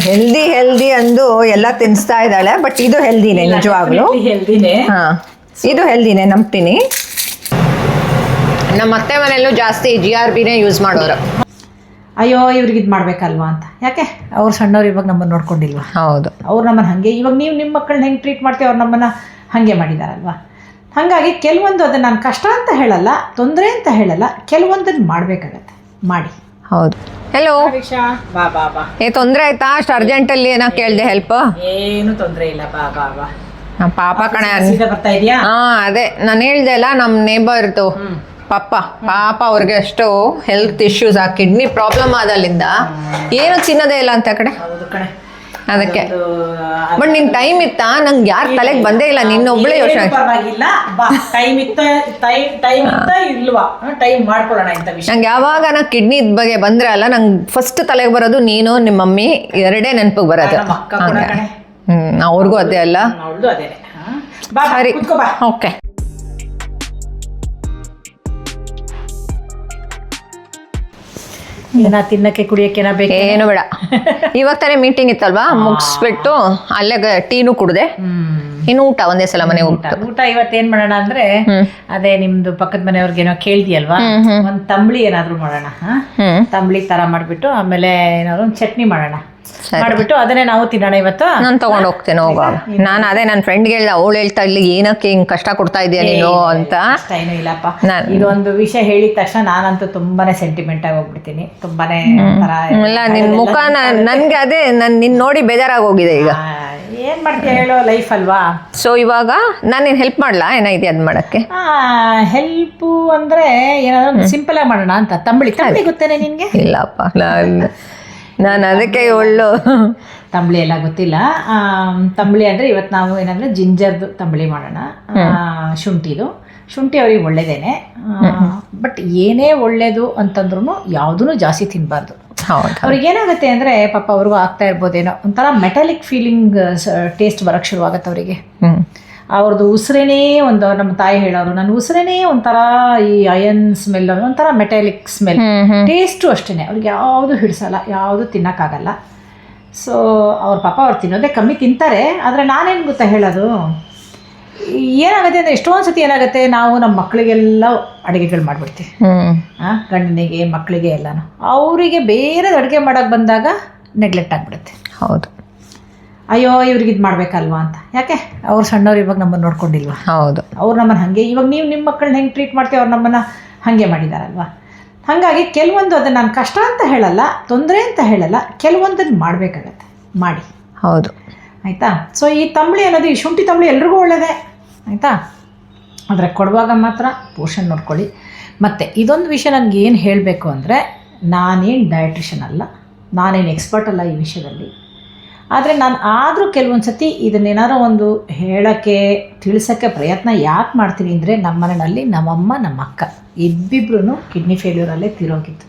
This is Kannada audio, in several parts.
ಹೆಲ್ದಿ ಹೆಲ್ದಿ ಅಂದು ಎಲ್ಲ ತಿನ್ನಿಸ್ತಾ ಇದ್ದಾಳೆ, ಬಟ್ ಇದು ಹೆಲ್ದಿನೇ ನಿಜವಾಗ್ಲು. ಹಾ, ಇದು ಹೆಲ್ದಿನೇ ನಂಬ್ತೀನಿ. ನಮ್ಮ ಅತ್ತೆ ಮನೆಯಲ್ಲೂ ಜಾಸ್ತಿ GRBನೇ ಯೂಸ್ ಮಾಡೋರು. ಅಯ್ಯೋ ಇವ್ರಿಗೆ ಇದು ಮಾಡ್ಬೇಕಲ್ವಾ ಅಂತ. ಯಾಕೆ ಅವ್ರು ಸಣ್ಣವ್ರು ಇವಾಗ ನಮ್ಮನ್ನು ನೋಡ್ಕೊಂಡಿಲ್ವಾ? ಹೌದು, ಅವ್ರು ನಮ್ಮನ್ನು ಹಾಗೆ, ಇವಾಗ ನೀವು ನಿಮ್ಮ ಮಕ್ಕಳನ್ನ ಹೆಂಗೆ ಟ್ರೀಟ್ ಮಾಡ್ತೀವಿ ಅವ್ರು ನಮ್ಮನ್ನು ಹಾಗೆ ಮಾಡಿದಾರಲ್ವಾ. ಹಾಗಾಗಿ ಕೆಲವೊಂದು ಅದನ್ನು ನಾನು ಕಷ್ಟ ಅಂತ ಹೇಳಲ್ಲ, ತೊಂದರೆ ಅಂತ ಹೇಳಲ್ಲ, ಕೆಲವೊಂದನ್ನು ಮಾಡಬೇಕಾಗತ್ತೆ, ಮಾಡಿ. ಹೌದು. ಹೆಲೋ, ಬಾ ಬಾ ಬಾ. ತೊಂದರೆ ಆಯ್ತಾ? ಅಷ್ಟು ಅರ್ಜೆಂಟಲ್ಲಿ ಏನೋ ಕೇಳಿದೆ ಹೆಲ್ಪ್? ಏನು ತೊಂದರೆ ಇಲ್ಲ, ಬಾ ಬಾ ಬಾ. ಪಾಪ ಕಣೆ. ಬರ್ತಾ ಇದೆಯಾ? ಹಾ, ಅದೇ ನಾನು ಹೇಳ್ದೆ ಅಲ್ಲ, ನಮ್ಮ ನೇಬರ್ದು ಪಾಪ ಅವ್ರಿಗೆ ಅಷ್ಟು ಹೆಲ್ತ್ ಇಶ್ಯೂಸ್, ಆ ಕಿಡ್ನಿ ಪ್ರಾಬ್ಲಮ್ ಆದಲ್ಲಿಂದ ಏನು ತಿನ್ನೋದೇ ಇಲ್ಲ ಅಂತ ಕಡೆ. ಅದಕ್ಕೆ ಬಟ್ ನಿಂಗೆ ಟೈಮ್ ಇತ್ತಾ? ನಂಗೆ ಯಾರು ತಲೆಗೆ ಬಂದೇ ಇಲ್ಲ, ನಿನ್ನೊಬ್ಳೆ ಯೋಚನೆ. ಪರವಾಗಿಲ್ಲ, ಟೈಮ್ ಇಲ್ವಾ, ಟೈಮ್ ಮಾಡ್ಕೊಳ್ಳೋಣ ಇಂಥ ವಿಷಯ. ನಂಗೆ ಯಾವಾಗ ನಾ ಕಿಡ್ನಿ ಬಗ್ಗೆ ಬಂದ್ರೆ ಅಲ್ಲ, ನಂಗೆ ಫಸ್ಟ್ ತಲೆಗೆ ಬರೋದು ನೀನು, ನಿಮ್ಮ ಮಮ್ಮಿ, ಎರಡೇ ನೆನಪಿಗೆ ಬರೋದು. ಅವ್ರಿಗೂ ಅದೇ ಅಲ್ಲ. ಸರಿ, ಓಕೆ. ಏನ ತಿನ್ನಕ್ಕೆ ಕುಡಿಯಕ್ಕೆ ಬೇಕು? ಏನು ಬೇಡ. ಇವಾಗ ತಾನೇ ಮೀಟಿಂಗ್ ಇತ್ತಲ್ವಾ, ಮುಗಿಸ್ಬಿಟ್ಟು ಅಲ್ಲೇ ಟೀನು ಕುಡ್ದೆ. ಇನ್ನು ಊಟ ಒಂದೇ ಸಲ ಮನೆ ಊಟ ಇವತ್ತೇನ್ ಮಾಡೋಣ ಅಂದ್ರೆ, ಅದೇ ನಿಮ್ದು ಪಕ್ಕದ ಮನೆಯವ್ರಿಗೇನೋ ಕೇಳ್ದಿಯಲ್ವಾ, ಒಂದ್ ತಂಬಳಿ ಏನಾದ್ರು ಮಾಡೋಣ. ತಂಬಳಿ ತರ ಮಾಡ್ಬಿಟ್ಟು ಆಮೇಲೆ ಏನಾದ್ರು ಒಂದ್ ಚಟ್ನಿ ಮಾಡೋಣ ಮಾಡ್ಬಿಟ್ಟು ಅದನ್ನೇ ನಾವು ತಿನ್ನೋಣ ಇವತ್ತು. ನಾನು ತಗೊಂಡು ಹೋಗ್ತೇನೆ ಹೋಗುವಾಗ. ನಾನು ಅದೇ ನನ್ನ ಫ್ರೆಂಡ್ಗೆ ಹೇಳ್ದೆ, ಅವಳು ಹೇಳ್ತಾ ಇಲ್ಲಿ ಏನಕ್ಕೆ ಹಿಂಗ್ ಕಷ್ಟ ಕೊಡ್ತಾ ಇದೀಯ ನೀನು ಅಂತ. ಏನೂ ಇಲ್ಲಪ್ಪ, ಇದೊಂದು ವಿಷಯ ಹೇಳಿದ ತಕ್ಷಣ ನಾನಂತೂ ತುಂಬಾನೇ ಸೆಂಟಿಮೆಂಟ್ ಆಗಿ ಹೋಗ್ಬಿಡ್ತೀನಿ. ತುಂಬಾನೇ ಇಲ್ಲ, ನಿನ್ ಮುಖ ನನ್ಗೆ ಅದೇ ನಿನ್ ನೋಡಿ ಬೇಜಾರಾಗಿ ಹೋಗಿದೆ ಈಗ. ಏನ್ ಮಾಡ್ತೀಯ ಹೇಳೋ, ಲೈಫ್ ಅಲ್ವಾ. ಸೊ ಇವಾಗ ನಾನು ಹೆಲ್ಪ್ ಮಾಡ್ಲಾ ಏನಾಯ್ತು ಅದ್ ಮಾಡಕ್ಕೆ? ಹೆಲ್ಪ್ ಅಂದ್ರೆ ಏನಾದ್ರು ಸಿಂಪಲ್ ಆಗಿ ಮಾಡೋಣ ಅಂತ. ತಂಬಳಿ ಗೊತ್ತೇನೆ ನಿನ್ಗೆ? ಇಲ್ಲಪ್ಪ, ನಾನು ಅದಕ್ಕೆ ಒಳ್ಳು ತಂಬಳಿ ಎಲ್ಲ ಗೊತ್ತಿಲ್ಲ. ತಂಬಳಿ ಅಂದರೆ ಇವತ್ತು ನಾವು ಏನಂದರೆ ಜಿಂಜರ್ದು ತಂಬಳಿ ಮಾಡೋಣ. ಶುಂಠಿ ಅವ್ರಿಗೆ ಒಳ್ಳೇದೇನೆ, ಬಟ್ ಏನೇ ಒಳ್ಳೇದು ಅಂತಂದ್ರೂ ಯಾವುದೂ ಜಾಸ್ತಿ ತಿನ್ನಬಾರ್ದು. ಅವ್ರಿಗೆ ಏನಾಗುತ್ತೆ ಅಂದರೆ ಪಾಪ ಅವ್ರಿಗೂ ಆಗ್ತಾ ಇರ್ಬೋದೇನೋ, ಒಂಥರ ಮೆಟಾಲಿಕ್ ಫೀಲಿಂಗ್ ಟೇಸ್ಟ್ ಬರೋಕ್ಕೆ ಶುರುವಾಗತ್ತೆ ಅವರಿಗೆ. ಅವ್ರದ್ದು ಉಸಿರೇನೇ ಒಂದು, ನಮ್ಮ ತಾಯಿ ಹೇಳೋರು, ನನ್ನ ಉಸಿರೇನೇ ಒಂಥರ ಈ ಅಯನ್ ಸ್ಮೆಲ್, ಒಂಥರ ಮೆಟಾಲಿಕ್ ಸ್ಮೆಲ್. ಟೇಸ್ಟು ಅಷ್ಟೇ, ಅವ್ರಿಗೆ ಯಾವುದು ಹಿಡಿಸಲ್ಲ, ಯಾವುದು ತಿನ್ನೋಕ್ಕಾಗಲ್ಲ. ಸೊ ಅವ್ರ ಪಾಪ ಅವ್ರು ತಿನ್ನೋದೇ ಕಮ್ಮಿ ತಿಂತಾರೆ. ಆದರೆ ನಾನೇನು ಗೊತ್ತಾ ಹೇಳೋದು, ಏನಾಗುತ್ತೆ ಅಂದರೆ ಎಷ್ಟೊಂದು ಸತಿ ಏನಾಗುತ್ತೆ, ನಾವು ನಮ್ಮ ಮಕ್ಕಳಿಗೆಲ್ಲ ಅಡುಗೆಗಳು ಮಾಡಿಬಿಡ್ತೀವಿ, ಗಂಡನಿಗೆ ಮಕ್ಕಳಿಗೆ ಎಲ್ಲನೂ. ಅವರಿಗೆ ಬೇರೆ ಅಡುಗೆ ಮಾಡೋಕ್ಕೆ ಬಂದಾಗ ನೆಗ್ಲೆಕ್ಟ್ ಆಗಿಬಿಡುತ್ತೆ. ಹೌದು, ಅಯ್ಯೋ ಇವ್ರಿಗೆ ಇದು ಮಾಡ್ಬೇಕಲ್ವಾ ಅಂತ. ಯಾಕೆ ಅವ್ರು ಸಣ್ಣವ್ರು ಇವಾಗ ನಮ್ಮನ್ನು ನೋಡ್ಕೊಂಡಿಲ್ವಾ? ಹೌದು, ಅವ್ರು ನಮ್ಮನ್ನು ಹಾಗೆ, ಇವಾಗ ನೀವು ನಿಮ್ಮ ಮಕ್ಕಳನ್ನ ಹೆಂಗೆ ಟ್ರೀಟ್ ಮಾಡ್ತೀವಿ ಅವ್ರು ನಮ್ಮನ್ನು ಹಾಗೆ ಮಾಡಿದಾರಲ್ವಾ. ಹಾಗಾಗಿ ಕೆಲವೊಂದು ಅದನ್ನು ನಾನು ಕಷ್ಟ ಅಂತ ಹೇಳಲ್ಲ, ತೊಂದರೆ ಅಂತ ಹೇಳಲ್ಲ, ಕೆಲವೊಂದನ್ನು ಮಾಡಬೇಕಾಗತ್ತೆ, ಮಾಡಿ. ಹೌದು, ಆಯಿತಾ. ಸೊ ಈ ತಂಬಳಿ ಅನ್ನೋದು, ಈ ಶುಂಠಿ ತಂಬಳಿ ಎಲ್ರಿಗೂ ಒಳ್ಳೆಯದೇ, ಆಯಿತಾ. ಆದರೆ ಕೊಡುವಾಗ ಮಾತ್ರ ಪೋಷಣೆ ನೋಡ್ಕೊಳ್ಳಿ. ಮತ್ತು ಇದೊಂದು ವಿಷಯ ನನಗೆ ಏನು ಹೇಳಬೇಕು ಅಂದರೆ, ನಾನೇನು ಡಯಟ್ರಿಷನ್ ಅಲ್ಲ, ನಾನೇನು ಎಕ್ಸ್ಪರ್ಟ್ ಅಲ್ಲ ಈ ವಿಷಯದಲ್ಲಿ. ಆದರೆ ನಾನು ಆದರೂ ಕೆಲವೊಂದು ಸತಿ ಇದನ್ನೇನಾರೋ ಒಂದು ಹೇಳೋಕ್ಕೆ, ತಿಳಿಸೋಕ್ಕೆ ಪ್ರಯತ್ನ ಯಾಕೆ ಮಾಡ್ತೀನಿ ಅಂದರೆ, ನಮ್ಮ ಮನೆಯಲ್ಲಿ ನಮ್ಮಮ್ಮ ನಮ್ಮ ಅಕ್ಕ ಇಬ್ಬಿಬ್ರು ಕಿಡ್ನಿ ಫೇಲ್ಯೂರಲ್ಲೇ ತೀರೋಗಿತ್ತು.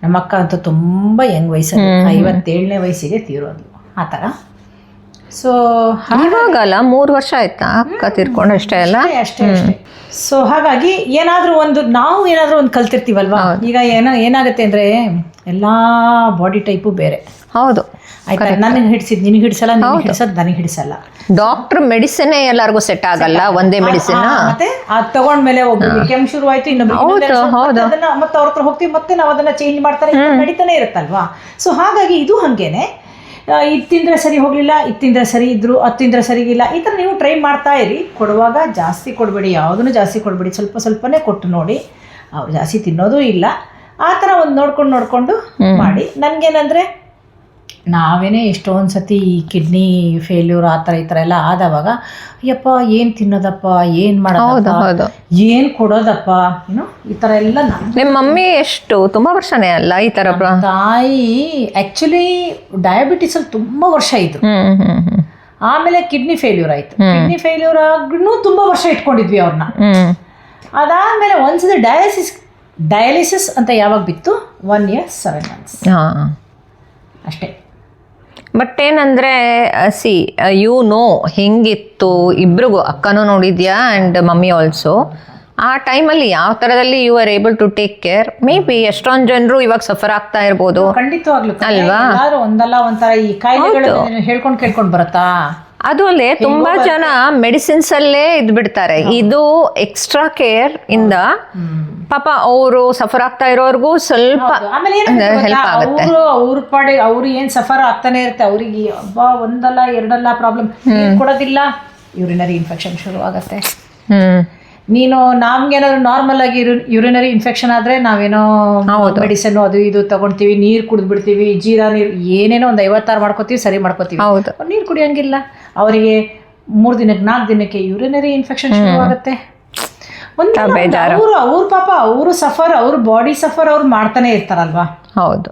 ನಮ್ಮ ಅಕ್ಕ ಅಂತೂ ತುಂಬ ಯಂಗ್ ವಯಸ್ಸಲ್ಲಿ, 57ನೇ ವಯಸ್ಸಿಗೆ ತೀರೋದು ಆ ಥರ. ಸೊ ಇವಾಗಲ್ಲ 3 ವರ್ಷ ಆಯ್ತಾ ಅಕ್ಕ ತೀರ್ಕೊಂಡು? ಅಷ್ಟೇ ಅಲ್ಲ, ಅಷ್ಟೇ. ಸೊ ಹಾಗಾಗಿ ಏನಾದರೂ ಒಂದು, ನಾವು ಏನಾದರೂ ಒಂದು ಕಲ್ತಿರ್ತೀವಲ್ವಾ. ಈಗ ಏನಾಗುತ್ತೆ ಅಂದರೆ, ಎಲ್ಲ ಬಾಡಿ ಟೈಪು ಬೇರೆ. ಹೌದು, ಆಯ್ತಾ. ನನಗೆ ಹಿಡಿಸಿದ್ ನಿನಗೆ ಹಿಡಿಸಲ್ಲ, ನಿನಗೆ ಹಿಡಿಸೋದು ನನಗೆ ಹಿಡಿಸಲ್ಲ. ಡಾಕ್ಟರ್ ಮೆಡಿಸಿನ್ ಎಲ್ಲರಿಗೂ ಸೆಟ್ ಆಗಲ್ಲ, ಒಂದೇ ಮೆಡಿಸಿನ್. ಮತ್ತೆ ಅದು ತಗೊಂಡ್ಮೇಲೆ ಒಬ್ಬರಿಗೆ ಕೆಮ್ಮು ಶುರು ಆಯ್ತು, ಅದನ್ನ ಮತ್ತೆ ಅವ್ರ ಹತ್ರ ಹೋಗ್ತೀವಿ, ಮತ್ತೆ ನಾವು ಅದನ್ನ ಚೇಂಜ್ ಮಾಡ್ತಾರೆ, ನಡೀತಾನೆ ಇರುತ್ತಲ್ವಾ. ಸೊ ಹಾಗಾಗಿ ಇದು ಹಾಗೇನೆ, ಇದು ತಿಂದರೆ ಸರಿ ಹೋಗಲಿಲ್ಲ, ಇದು ತಿಂದರೆ ಸರಿ ಇದ್ರು, ಅದು ತಿಂದರೆ ಸರಿಗಿಲ್ಲ, ಈ ಥರ ನೀವು ಟ್ರೈ ಮಾಡ್ತಾ ಇರಿ. ಕೊಡುವಾಗ ಜಾಸ್ತಿ ಕೊಡಬೇಡಿ, ಯಾವುದನ್ನು ಜಾಸ್ತಿ ಕೊಡಬೇಡಿ, ಸ್ವಲ್ಪ ಸ್ವಲ್ಪನೇ ಕೊಟ್ಟು ನೋಡಿ. ಅವ್ರು ಜಾಸ್ತಿ ತಿನ್ನೋದು ಇಲ್ಲ, ಆ ಥರ ಒಂದು ನೋಡ್ಕೊಂಡು ಮಾಡಿ. ನನಗೇನಂದರೆ, ನಾವೇನೇ ಎಷ್ಟೊಂದು ಸತಿ ಈ ಕಿಡ್ನಿ ಫೇಲ್ಯೂರ್ ಆ ಥರ ಈ ಥರ ಎಲ್ಲ ಆದವಾಗ, ಅಯ್ಯಪ್ಪ ಏನು ತಿನ್ನೋದಪ್ಪ, ಏನು ಮಾಡೋದಪ್ಪ, ಏನು ಕೊಡೋದಪ್ಪ, ಈ ಥರ ಎಲ್ಲ. ನಿಮ್ಮ ಮಮ್ಮಿ ಎಷ್ಟು ತುಂಬ ವರ್ಷನೇ ಅಲ್ಲ ಈ ಥರ? ತಾಯಿ ಆ್ಯಕ್ಚುಲಿ ಡಯಾಬಿಟಿಸಲ್ಲಿ ತುಂಬ ವರ್ಷ ಇತ್ತು, ಆಮೇಲೆ ಕಿಡ್ನಿ ಫೇಲ್ಯೂರ್ ಆಯಿತು. ಕಿಡ್ನಿ ಫೇಲ್ಯೂರ್ ಆಗೂ ತುಂಬ ವರ್ಷ ಇಟ್ಕೊಂಡಿದ್ವಿ ಅವ್ರನ್ನ. ಅದಾದಮೇಲೆ ಒಂದ್ಸತಿ ಡಯಾಲಿಸಿಸ್ ಅಂತ ಯಾವಾಗ ಬಿತ್ತು, 1 year 7 months ಅಷ್ಟೇ. ಬಟ್ ಏನಂದರೆ ಹೆಂಗಿತ್ತು ಇಬ್ರಿಗೂ, ಅಕ್ಕನೂ ನೋಡಿದ್ಯಾ ಆ್ಯಂಡ್ ಮಮ್ಮಿ ಆಲ್ಸೋ. ಆ ಟೈಮಲ್ಲಿ ಯಾವ ಥರದಲ್ಲಿ you are able to take care, maybe ಎಷ್ಟೊಂದು ಜನರು ಇವಾಗ ಸಫರ್ ಆಗ್ತಾ ಇರ್ಬೋದು ಖಂಡಿತವಾಗ್ಲು ಅಲ್ವಾ? ಎಲ್ಲಾದ್ರೂ ಒಂದಲ್ಲ ಒಂಥರ ಈ ಕಾಯಿಲೆಗಳು ಹೇಳ್ಕೊಂಡು ಕೇಳ್ಕೊಂಡು ಬರುತ್ತಾ. ಅದು ಅಲ್ಲೇ ತುಂಬಾ ಜನ ಮೆಡಿಸಿನ್ಸ್ ಅಲ್ಲೇ ಇದ್ ಬಿಡ್ತಾರೆ. ಇದು ಎಕ್ಸ್ಟ್ರಾ ಕೇರ್ ಇಂದ ಪಾಪ ಅವರು ಸಫರ್ ಆಗ್ತಾ ಇರೋರ್ಗೂ ಸ್ವಲ್ಪ ಹೆಲ್ಪ್ ಆಗುತ್ತೆ. ಅವ್ರ ಪಾಡಿ ಅವ್ರು ಏನ್ ಸಫರ್ ಆಗ್ತಾನೆ ಇರುತ್ತೆ, ಅವ್ರಿಗೆ ಒಂದಲ್ಲ ಎರಡಲ್ಲ ಪ್ರಾಬ್ಲಮ್ ಕೊಡೋದಿಲ್ಲ, ಯೂರಿನರಿ ಇನ್ಫೆಕ್ಷನ್ ಶುರು ಆಗತ್ತೆ. ನೀನು ನಮ್ಗೇನಾದ್ರು ನಾರ್ಮಲ್ ಆಗಿ ಯೂರಿನರಿ ಇನ್ಫೆಕ್ಷನ್ ಆದ್ರೆ ನಾವೇನೋ ಮೆಡಿಸಿನ್ ಅದು ಇದು ತಗೊಳ್ತೀವಿ, ನೀರ್ ಕುಡಿದ್ ಬಿಡ್ತೀವಿ, ಜೀರಾ ನೀರು ಏನೇನೋ ಒಂದು 56 ಮಾಡ್ಕೋತೀವಿ, ಸರಿ ಮಾಡ್ಕೋತೀವಿ. ನೀರ್ ಕುಡಿಯಂಗಿಲ್ಲ, ಅವರಿಗೆ 3 ದಿನಕ್ಕೆ 4 ದಿನಕ್ಕೆ ಯೂರಿನರಿ ಇನ್ಫೆಕ್ಷನ್ ಶುರು ಆಗುತ್ತೆ. ಅವ್ರ ಪಾಪ ಅವರು ಸಫರ್, ಅವ್ರ ಬಾಡಿ ಸಫರ್ ಅವ್ರು ಮಾಡ್ತಾನೆ ಇರ್ತಾರಲ್ವಾ. ಹೌದು,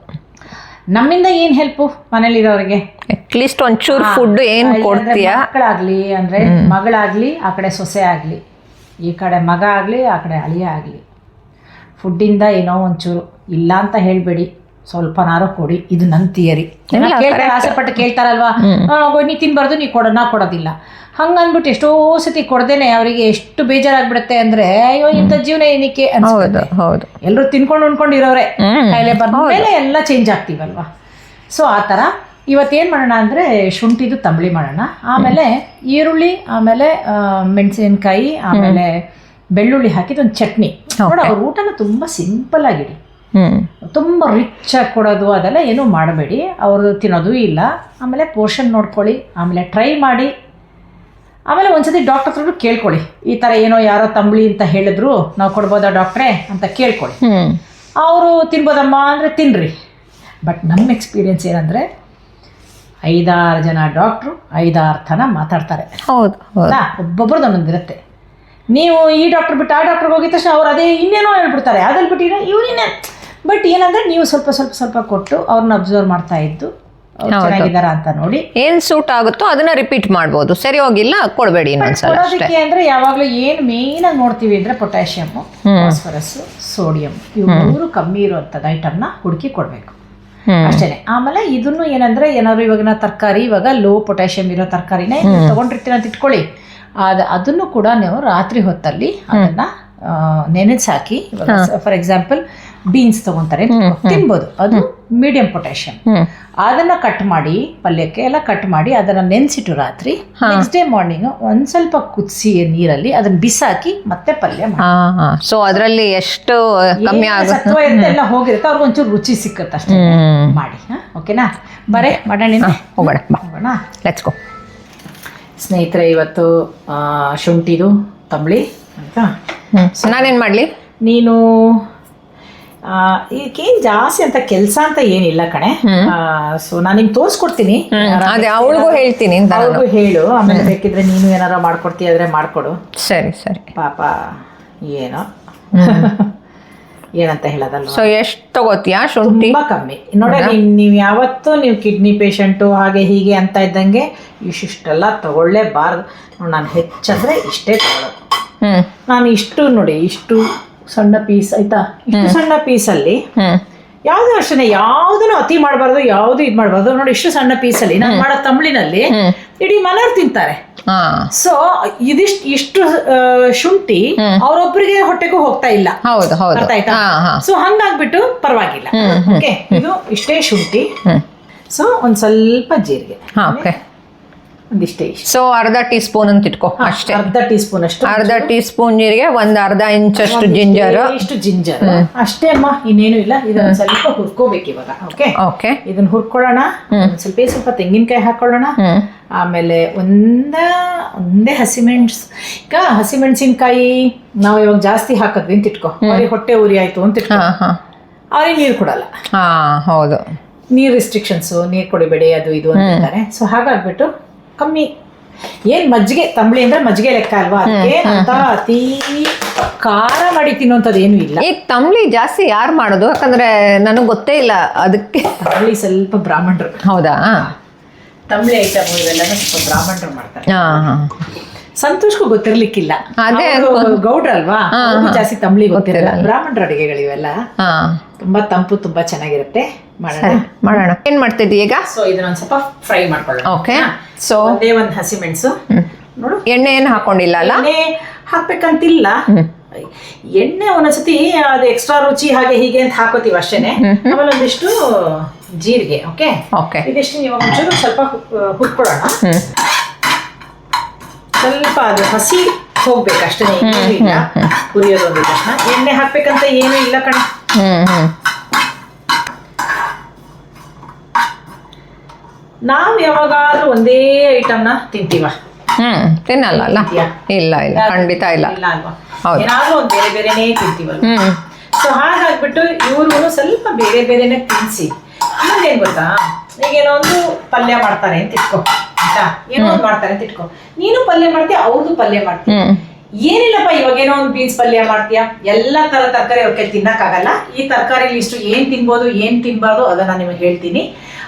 ನಮ್ಮಿಂದ ಏನ್ ಹೆಲ್ಪ್ ಮನೇಲಿರೋರಿಗೆ? ಅಟ್ಲೀಸ್ಟ್ ಒಂಚೂರು ಫುಡ್ ಏನ್ ಕೊಡ್ತೀಯಾ? ಮಕ್ಕಳಾಗ್ಲಿ ಅಂದ್ರೆ ಮಗಳಾಗ್ಲಿ, ಆ ಕಡೆ ಸೊಸೆ ಆಗ್ಲಿ, ಈ ಕಡೆ ಮಗ ಆಗಲಿ ಆ ಕಡೆ ಅಳಿಯ ಆಗಲಿ, ಫುಡ್ಡಿಂದ ಏನೋ ಒಂಚೂರು ಇಲ್ಲ ಅಂತ ಹೇಳಬೇಡಿ, ಸ್ವಲ್ಪನಾರು ಕೊಡಿ. ಇದು ನನ್ನ ಥಿಯರಿ. ಆಸೆಪಟ್ಟು ಕೇಳ್ತಾರಲ್ವಾ, ನೀ ತಿನ್ಬಾರ್ದು, ನೀ ನಾ ಕೊಡೋದಿಲ್ಲ, ಹಂಗಂದ್ಬಿಟ್ಟು ಎಷ್ಟೋ ಸತಿ ಕೊಡ್ದೇನೆ ಅವರಿಗೆ ಎಷ್ಟು ಬೇಜಾರಾಗ್ಬಿಡುತ್ತೆ ಅಂದ್ರೆ, ಅಯ್ಯೋ ಇಂಥ ಜೀವನ ಏನಕ್ಕೆ ಅನ್ಸುತ್ತೆ. ಎಲ್ಲರೂ ತಿನ್ಕೊಂಡು ಉಣ್ಕೊಂಡು ಇರೋರೆ, ಕಾಯಿಲೆ ಬಂದ ಮೇಲೆ ಎಲ್ಲ ಚೇಂಜ್ ಆಗ್ತೀವಲ್ವಾ. ಸೊ ಆ ಥರ ಇವತ್ತೇನು ಮಾಡೋಣ ಅಂದರೆ ಶುಂಠಿದು ತಂಬಳಿ ಮಾಡೋಣ, ಆಮೇಲೆ ಈರುಳ್ಳಿ, ಆಮೇಲೆ ಮೆಣಸಿನಕಾಯಿ, ಆಮೇಲೆ ಬೆಳ್ಳುಳ್ಳಿ ಹಾಕಿದ ಒಂದು ಚಟ್ನಿ. ನೋಡ ಅವ್ರ ಊಟನ ತುಂಬ ಸಿಂಪಲ್ ಆಗಿಡಿ, ತುಂಬ ರಿಚ್ ಆಗಿ ಕೊಡೋದು ಅದೆಲ್ಲ ಏನೂ ಮಾಡಬೇಡಿ, ಅವರು ತಿನ್ನೋದು ಇಲ್ಲ. ಆಮೇಲೆ ಪೋರ್ಷನ್ ನೋಡ್ಕೊಳ್ಳಿ, ಆಮೇಲೆ ಟ್ರೈ ಮಾಡಿ. ಆಮೇಲೆ ಒಂದ್ಸತಿ ಡಾಕ್ಟರ್ ಹತ್ರ ಕೇಳ್ಕೊಳ್ಳಿ, ಈ ಥರ ಏನೋ ಯಾರೋ ತಂಬಳಿ ಅಂತ ಹೇಳಿದ್ರು, ನಾವು ಕೊಡ್ಬೋದಾ ಡಾಕ್ಟ್ರೇ ಅಂತ ಕೇಳ್ಕೊಳ್ಳಿ. ಅವರು ತಿನ್ಬೋದಮ್ಮ ಅಂದರೆ ತಿನ್ನಿರಿ. ಬಟ್ ನಮ್ಮ ಎಕ್ಸ್ಪೀರಿಯನ್ಸ್ ಏನಂದರೆ 5-6 ಜನ ಡಾಕ್ಟ್ರು 5-6 ಥರ ಮಾತಾಡ್ತಾರೆ. ಒಬ್ಬೊಬ್ರದ್ದು ಒಂದೊಂದಿರುತ್ತೆ. ನೀವು ಈ ಡಾಕ್ಟ್ರ್ ಬಿಟ್ಟು ಆ ಡಾಕ್ಟ್ರಿಗೆ ಹೋಗಿದ ತಕ್ಷಣ ಅವ್ರು ಅದೇ ಇನ್ನೇನೋ ಹೇಳ್ಬಿಡ್ತಾರೆ, ಅದಲ್ಲಿ ಬಿಟ್ಟಿರೋ ಇವ್ರಿನ್ನೇ. ಬಟ್ ಏನಂದರೆ ನೀವು ಸ್ವಲ್ಪ ಕೊಟ್ಟು ಅವ್ರನ್ನ ಅಬ್ಸರ್ವ್ ಮಾಡ್ತಾ ಇದ್ದು ಚೆನ್ನಾಗಿದ್ದಾರ ಅಂತ ನೋಡಿ ಏನ್ ಸೂಟ್ ಆಗುತ್ತೋ ಅದನ್ನ ರಿಪೀಟ್ ಮಾಡ್ಬೋದು. ಸರಿ ಹೋಗಿಲ್ಲ ಕೊಡಬೇಡಿ ಇನ್ನೊಂದ್ಸಲ. ಕೊಡೋದಕ್ಕೆ ಅಂದರೆ ಯಾವಾಗಲೂ ಏನು ಮೇನ್ ಆಗಿ ನೋಡ್ತೀವಿ ಅಂದರೆ ಪೊಟ್ಯಾಷಿಯಮ್, ಫಾಸ್ಫರಸ್, ಸೋಡಿಯಂ, ಇವು 3 ಕಮ್ಮಿ ಇರುವಂಥದ್ದು ಐಟಮ್ನ ಹುಡುಕಿ ಕೊಡಬೇಕು ಅಷ್ಟೇನೆ. ಆಮೇಲೆ ಇದನ್ನು ಏನಂದ್ರೆ ಏನಾದ್ರು ಇವಾಗ ತರಕಾರಿ, ಇವಾಗ ಲೋ ಪೊಟ್ಯಾಷಿಯಂ ಇರೋ ತರಕಾರಿನೇ ತಗೊಂಡಿರ್ತೀರ ಅಂತ ಇಟ್ಕೊಳ್ಳಿ, ಅದನ್ನು ಕೂಡ ನೀವು ರಾತ್ರಿ ಹೊತ್ತಲ್ಲಿ ಅದನ್ನ ನೆನೆಸಾಕಿ, ಫಾರ್ ಎಕ್ಸಾಂಪಲ್ ಬೀನ್ಸ್ ತಗೊಂತಾರೆ ತಿನ್ಬೋದು, ಅದು ಮೀಡಿಯಂ ಪೊಟ್ಯಾಷಿಯಂ. ಅದನ್ನ ಕಟ್ ಮಾಡಿ ಪಲ್ಯಕ್ಕೆ ಎಲ್ಲ ಕಟ್ ಮಾಡಿ ಅದನ್ನ ನೆನೆಸಿಟ್ಟು ರಾತ್ರಿ ನೆಕ್ಸ್ಟ್ ಡೇ ಮಾರ್ನಿಂಗ್ ಒಂದ್ ಸ್ವಲ್ಪ ಕುದಿಸಿ ನೀರಲ್ಲಿ ಅದನ್ನ ಬಿಸಾಕಿ ಮತ್ತೆ ಪಲ್ಯ ಮಾಡಿ. ಸೊ ಅದರಲ್ಲಿ ಎಷ್ಟು ಕಮ್ಮಿ ಸತ್ವ ಇರುತ್ತೆ ಎಲ್ಲ ಹೋಗಿರುತ್ತೆ, ಅವ್ರಿಗೆ ಒಂಚೂರು ರುಚಿ ಸಿಕ್ಕುತ್ತೆ ಅಷ್ಟೇ. ಮಾಡಿ ಓಕೆನಾ? ಬರೇ ಮಾಡೋಣ, ಹೋಗೋಣ. Let's go. ಸ್ನೇಹಿತರೆ, ಇವತ್ತು ಶುಂಠಿದು ತಂಬಳಿ ಆಯ್ತಾ. ನಾನೇನ್ ಮಾಡ್ಲಿ? ನೀನು ಇದಕ್ಕೇನು ಜಾಸ್ತಿ ಅಂತ ಕೆಲಸ ಅಂತ ಏನಿಲ್ಲ ಕಣೆ. ಸೊ ನಾನು ನಿಮ್ಗೆ ತೋರಿಸ್ಕೊಡ್ತೀನಿ, ಅವಳಿಗೂ ಹೇಳ್ತೀನಿ, ಅವ್ರಿಗೂ ಹೇಳು. ಆಮೇಲೆ ಬೇಕಿದ್ರೆ ನೀನು ಏನಾರ ಮಾಡ್ಕೊಡ್ತೀಯ ಆದ್ರೆ ಮಾಡ್ಕೊಡು. ಸರಿ ಸರಿ. ಪಾಪ ಏನೋ ಏನಂತ ಹೇಳೋದಲ್ಲ. ಸೊ ಎಷ್ಟು ತಗೋತೀಯಾ ಶುಂಠಿ? ತುಂಬಾ ಕಮ್ಮಿ. ನೋಡಿ, ನೀವು ಯಾವತ್ತೂ ನೀವು ಕಿಡ್ನಿ ಪೇಷಂಟು ಹಾಗೆ ಹೀಗೆ ಅಂತ ಇದ್ದಂಗೆ ಇಷ್ಟೆಲ್ಲ ತಗೊಳ್ಳೇಬಾರ್ದು. ನಾನು ಹೆಚ್ಚಂದ್ರೆ ಇಷ್ಟೇ ತಗೊಳ್ಳೋದು. ನಾನು ಇಷ್ಟು ನೋಡಿ, ಇಷ್ಟು ಸಣ್ಣ ಪೀಸ್ ಆಯ್ತಾ, ಇಷ್ಟು ಸಣ್ಣ ಪೀಸಲ್ಲಿ ಯಾವ್ದು ಅಷ್ಟೇ, ಯಾವುದನ್ನು ಅತಿ ಮಾಡಬಾರ್ದು, ಯಾವ್ದು ಇದು ಮಾಡಬಾರ್ದು. ನೋಡಿ, ಇಷ್ಟು ಸಣ್ಣ ಪೀಸಲ್ಲಿ ನಾನು ಮಾಡೋ ತಂಬಳಿನಲ್ಲಿ ಇಡೀ ಮನೆಯವ್ರು ತಿಂತಾರೆ. ಸೊ ಇಷ್ಟು ಶುಂಠಿ ಅವ್ರೊಬ್ರಿಗೆ ಹೊಟ್ಟೆಗೂ ಹೋಗ್ತಾ ಇಲ್ಲ, ಅರ್ಥ ಆಯ್ತಾ? ಸೊ ಹಂಗಾಗ್ಬಿಟ್ಟು ಪರವಾಗಿಲ್ಲ. ಓಕೆ, ಇದು ಇಷ್ಟೇ ಶುಂಠಿ. ಸೊ ಒಂದ್ ಸ್ವಲ್ಪ ಜೀರಿಗೆ, ಒಂದಿಷ್ಟೇ. ಸೊ ಅರ್ಧ ಟೀ ಸ್ಪೂನ್ ಅಂತ ಇಟ್ಕೋ ಅಷ್ಟೇ. ಅರ್ಧ ಟೀ ಸ್ಪೂನ್ ಅಷ್ಟು, ಅರ್ಧ ಟೀ ಸ್ಪೂನ್ ಜೀರಿಗೆ, ಒಂದ್ ಅರ್ಧ ಇಂಚಷ್ಟು ಜಿಂಜರ್, ಇಷ್ಟು ಜಿಂಜರ್ ಅಷ್ಟೇ ಅಮ್ಮ, ಇನ್ನೇನು ಇಲ್ಲ. ಇದನ್ನ ಸ್ವಲ್ಪ ಹುರ್ಕೋಬೇಕು ಇವಾಗ. ಓಕೆ ಓಕೆ, ಇದನ್ನ ಹುರ್ಕೊಳ್ಳೋಣ. ಸ್ವಲ್ಪ ತೆಂಗಿನಕಾಯಿ ಹಾಕೊಳ್ಳೋಣ. ಆಮೇಲೆ ಒಂದೇ ಈಗ ಹಸಿಮೆಣಸಿನ್ಕಾಯಿ ನಾವು ಇವಾಗ ಜಾಸ್ತಿ ಹಾಕಿದ್ವಿ ಅಂತ ಇಟ್ಕೋ, ಅವ್ರಿಗೆ ಹೊಟ್ಟೆ ಉರಿ ಆಯ್ತು ಅಂತ ಇಟ್ಕೋ, ಅವ್ರಿಗೆ ನೀರು ಕೊಡಲ್ಲ. ಹೌದು, ನೀರು ರಿಸ್ಟ್ರಿಕ್ಷನ್ಸು, ನೀರು ಕೊಡಿಬೇಡಿ ಅದು ಇದು ಅಂತಾರೆ. ಸೊ ಹಾಗಾಗ್ಬಿಟ್ಟು ಕಮ್ಮಿ. ಏನ್ ಮಜ್ಜಿಗೆ, ತಂಬಳಿ ಅಂದ್ರೆ ಮಜ್ಜಿಗೆ ಲೆಕ್ಕ ಅಲ್ವಾ, ಅದಕ್ಕೆ ಅಂತ ಅತಿ ಖಾರ ಮಾಡಿ ತಿನ್ನೋಂಥದ್ದು ಏನು ಇಲ್ಲ. ಈ ತಂಬಳಿ ಜಾಸ್ತಿ ಯಾರು ಮಾಡೋದು? ಯಾಕಂದ್ರೆ ನನಗೆ ಗೊತ್ತೇ ಇಲ್ಲ ಅದಕ್ಕೆ. ತಂಬಳಿ ಸ್ವಲ್ಪ ಬ್ರಾಹ್ಮಣರು. ಹೌದಾ? ತಂಬಳಿ ಐಟಮ್ ಇವೆಲ್ಲ ಸ್ವಲ್ಪ ಬ್ರಾಹ್ಮಣರು ಮಾಡ್ತಾರೆ. ಸಂತೋಷ್ಗೂ ಗೊತ್ತಿರ್ಲಿಕ್ಕಿಲ್ಲ, ಅದೇ ಗೌಡ್ರಲ್ವಾ, ಜಾಸ್ತಿ ತಂಬಳಿ ಗೊತ್ತಿರಲ್ಲ. ಬ್ರಾಹ್ಮಣರ ಅಡಿಗೆಗಳಿವೆಲ್ಲ ತುಂಬಾ ತಂಪು, ತುಂಬಾ ಚೆನ್ನಾಗಿರುತ್ತೆ. ಮಾಡೋಣ. ಏನ್ ಮಾಡ್ತಿದ್ದಿ ಈಗ? ಸೊ ಇದನ್ನೊಂದ್ ಸ್ವಲ್ಪ ಫ್ರೈ ಮಾಡ್ಕೊಳ್ಳೋಣ. ಓಕೆ. ಸೊ ಒಂದೇ ಒಂದು ಹಸಿಮೆಣಸು ನೋಡು, ಎಣ್ಣೆ ಏನು ಹಾಕೊಂಡಿಲ್ಲ ಅಲ್ಲ? ಎಣ್ಣೆ ಹಾಕ್ಬೇಕಂತಿಲ್ಲ, ಎಣ್ಣೆ ಒಂದೊಂದ್ಸತಿ ಅದು ಎಕ್ಸ್ಟ್ರಾ ರುಚಿ ಹಾಗೆ ಹೀಗೆ ಅಂತ ಹಾಕೋತೀವಿ ಅಷ್ಟೇನೆ. ಆಮೇಲೆ ಒಂದಿಷ್ಟು ಜೀರಿಗೆ. ಓಕೆ, ಇದಿಷ್ಟು ನೀವು ಒಂಚೂರು ಸ್ವಲ್ಪ ಹುರ್ಕೊಳ್ಳೋಣ. ಸ್ವಲ್ಪ ಅದು ಹಸಿ ಹೋಗ್ಬೇಕಷ್ಟೇ, ಇಲ್ಲ ಹುರಿಯೋದು ಅಂದ ತಕ್ಷಣ. ಎಣ್ಣೆ ಹಾಕ್ಬೇಕಂತ ಏನು ಇಲ್ಲ ಕಣ. ನಾವು ಯಾವಾಗಾದ್ರೂ ಒಂದೇ ಐಟಮ್ನ ತಿಂತೀವ? ತಿನ್ನಲ್ಲ ಅಲ್ಲ. ಇಲ್ಲ ಇಲ್ಲ, ಖಂಡಿತ ಇಲ್ಲ. ಏನಾದ್ರೂ ಒಂದು ಬೇರೆ ಬೇರೆನೇ ತಿಂತೀವಲ್ಲ. ಸೊ ಹಾಗಾಗ್ಬಿಟ್ಟು ಇವ್ರಿಗೂ ಸ್ವಲ್ಪ ಬೇರೆ ಬೇರೆನೆ ತಿನ್ಸಿ. ಇನ್ನೊಂದೇನ್ ಗೊತ್ತಾ, ಈಗೇನೋ ಒಂದು ಪಲ್ಯ ಮಾಡ್ತಾರೆ ಅಂತ ಇಟ್ಕೋ ಆಯ್ತಾ, ಏನೋ ಒಂದು ಮಾಡ್ತಾರೆ ಅಂತ ಇಟ್ಕೋ, ನೀನು ಪಲ್ಯ ಮಾಡ್ತೀಯ, ಅವ್ರದ್ದು ಪಲ್ಯ ಮಾಡ್ತೀಯ. ಏನಿಲ್ಲಪ್ಪ, ಇವಾಗ ಏನೋ ಒಂದು ಬೀನ್ಸ್ ಪಲ್ಯ ಮಾಡ್ತೀಯ, ಎಲ್ಲಾ ತರ ತರಕಾರಿ ಅವ್ರಿಗೆ ತಿನ್ನಕ್ಕಾಗಲ್ಲ. ಈ ತರಕಾರಿ ಇಷ್ಟು ಏನ್ ತಿನ್ಬೋದು ಏನ್ ತಿನ್ಬಾರ್ದು ಅದನ್ನ ನಿಮಗೆ ಹೇಳ್ತೀನಿ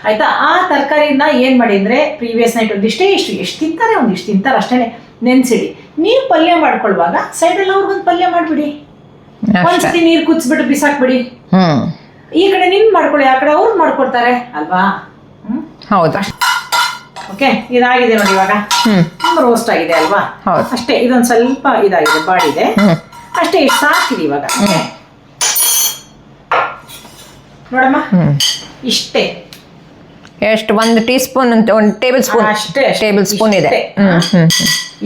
ಆಯ್ತಾ. ಆ ತರಕಾರಿನ ಏನ್ ಮಾಡಿ ಅಂದ್ರೆ ಪ್ರೀವಿಯಸ್ ನೈಟ್ ಒಂದಿಷ್ಟೇ ಎಷ್ಟು ತಿಂತಾರೆ, ಒಂದಿಷ್ಟು ತಿಂತಾರೆ ಅಷ್ಟೇನೆ, ನೆನ್ಸಿಡಿ. ನೀವು ಪಲ್ಯ ಮಾಡ್ಕೊಳ್ವಾಗ ಸೈಡಲ್ಲಿ ಅವ್ರಿಗೊಂದು ಪಲ್ಯ ಮಾಡ್ಬಿಡಿ. ಒಂದ್ಸತಿ ನೀರು ಕುದಿಸ್ಬಿಟ್ಟು ಬಿಸಾಕ್ಬಿಡಿ. ಈ ಕಡೆ ನಿನ್ ಮಾಡ್ಕೊಳ್ಳಿ, ಆ ಕಡೆ ಅವ್ರು ಮಾಡ್ಕೊಡ್ತಾರೆ ಅಲ್ವಾ. ಹೌದಾ? ಓಕೆ, ಇದಾಗಿದೆ ನೋಡಿ ಇವಾಗ. ರೋಸ್ಟ್ ಆಗಿದೆ ಅಲ್ವಾ? ಅಷ್ಟೇ. ಇದೊಂದು ಸ್ವಲ್ಪ ಇದಾಗಿದೆ, ಬಾಡಿದೆ ಅಷ್ಟೇ. ಇಷ್ಟು ಸಾಕಿದೆ ಇವಾಗ. ನೋಡಮ್ಮ, ಇಷ್ಟೇ. ಎಷ್ಟು? 1 ಟೀ ಸ್ಪೂನ್ ಅಂತ, 1 ಟೇಬಲ್ ಸ್ಪೂನ್ ಅಷ್ಟೇ. ಟೇಬಲ್ ಸ್ಪೂನ್ ಇದೆ.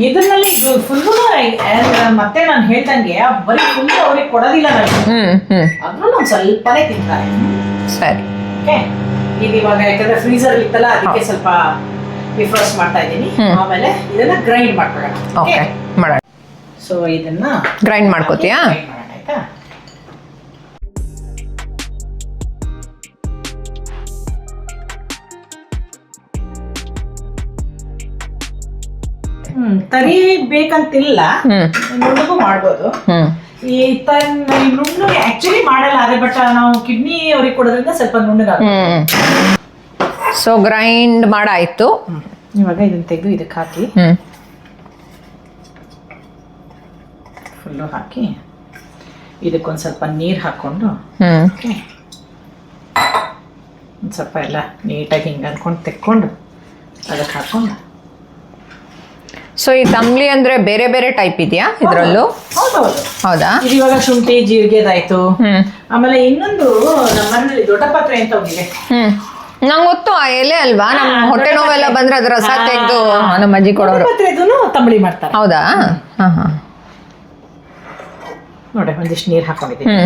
ಇದರಲ್ಲಿ ಇದು ಫುಲ್ಲು ಮತ್ತೆ ನಾನು ಹೇಳ್ದಂಗೆ ಬರೀ ಫುಲ್ ಅವ್ರಿಗೆ ಕೊಡೋದಿಲ್ಲ ನನಗೆ, ಅದ್ರೂ ಒಂದು ಸ್ವಲ್ಪನೇ ತಿಂತಾರೆ. ಸರಿ, ಓಕೆ. ಇದು ಇವಾಗ ಯಾಕಂದ್ರೆ ಫ್ರೀಸರ್ ಇತ್ತಲ್ಲ, ಅದಕ್ಕೆ ಸ್ವಲ್ಪ ಡಿಫ್ರೋಸ್ಟ್ ಮಾಡ್ತಾ ಇದ್ದೀನಿ. ಆಮೇಲೆ ಇದನ್ನ ಗ್ರೈಂಡ್ ಮಾಡ್ಕೊಳ್ಳೋಣ. ಓಕೆ, ಮಾಡೋಣ. ಸೊ ಇದನ್ನ ಗ್ರೈಂಡ್ ಮಾಡ್ಕೋತೀಯಾ? ಆಯ್ತಾ. ತರಿ ಬೇಕಂತಿಲ್ಲ, ನುಣ್ಣಗೂ ಮಾಡ್ಬೋದು. ಈ ನುಣ್ಣು ಆಕ್ಚುಲಿ ಮಾಡಲ್ಲ ಅದೇ, ಬಟ್ ನಾವು ಕಿಡ್ನಿ ಅವ್ರಿಗೆ ಕೊಡೋದ್ರಿಂದ ಸ್ವಲ್ಪ ನುಣ್ಣಗಾಗುತ್ತೆ. So grind ಮಾಡಾಯ್ತು. ಇವಾಗ ಇದನ್ನ ತೆಗೆದು ಇದಕ್ಕೆ ಹಾಕಿ ಫುಲ್ಲು ಹಾಕಿ ಇದಕ್ಕೊಂದು ಸ್ವಲ್ಪ ನೀರು ಹಾಕೊಂಡು ಒಂದು ಸ್ವಲ್ಪ ಎಲ್ಲ ನೀಟಾಗಿ ಹಿಂಗೆ ಅನ್ಕೊಂಡು ತೆಕ್ಕೊಂಡು ಅದಕ್ಕೆ ಹಾಕೊಂಡು. ಸೊ ಈ ತಂಬ್ಳಿ ಅಂದ್ರೆ ಬೇರೆ ಬೇರೆ ಟೈಪ್ ಇದೆಯಾ ಇದರಲ್ಲೂ? ಹೌದಾ? ಇದು ಇವಾಗ ಶುಂಠಿ ಜೀರಿಗೆದಾಯ್ತು. ಆಮೇಲೆ ಇನ್ನೊಂದು ನಮ್ಮ ಮನೆಯಲ್ಲಿ ದೊಡ್ಡ ಪಾತ್ರೆ ಅಂತ ಹೋಗಿದೆ. ನಂಗೆ ಗೊತ್ತು, ಆ ಎಲೆ ಅಲ್ವಾ, ನಮ್ಮ ಹೊಟ್ಟೆ ನೋವೆಲ್ಲ ಬಂದ್ರೆ ಅದ್ರ ರಸ ತೆಗೆದು ನಮ್ಮ ಅಜ್ಜಿ ಕೊಡೋರು. ಪಾತ್ರೆದೂ ತಂಬಳಿ ಮಾಡ್ತಾರೆ. ಹೌದಾ? ನೋಡಿ, ಒಂದಿಷ್ಟು ನೀರು ಹಾಕೊಂಡಿದ್ದೀನಿ.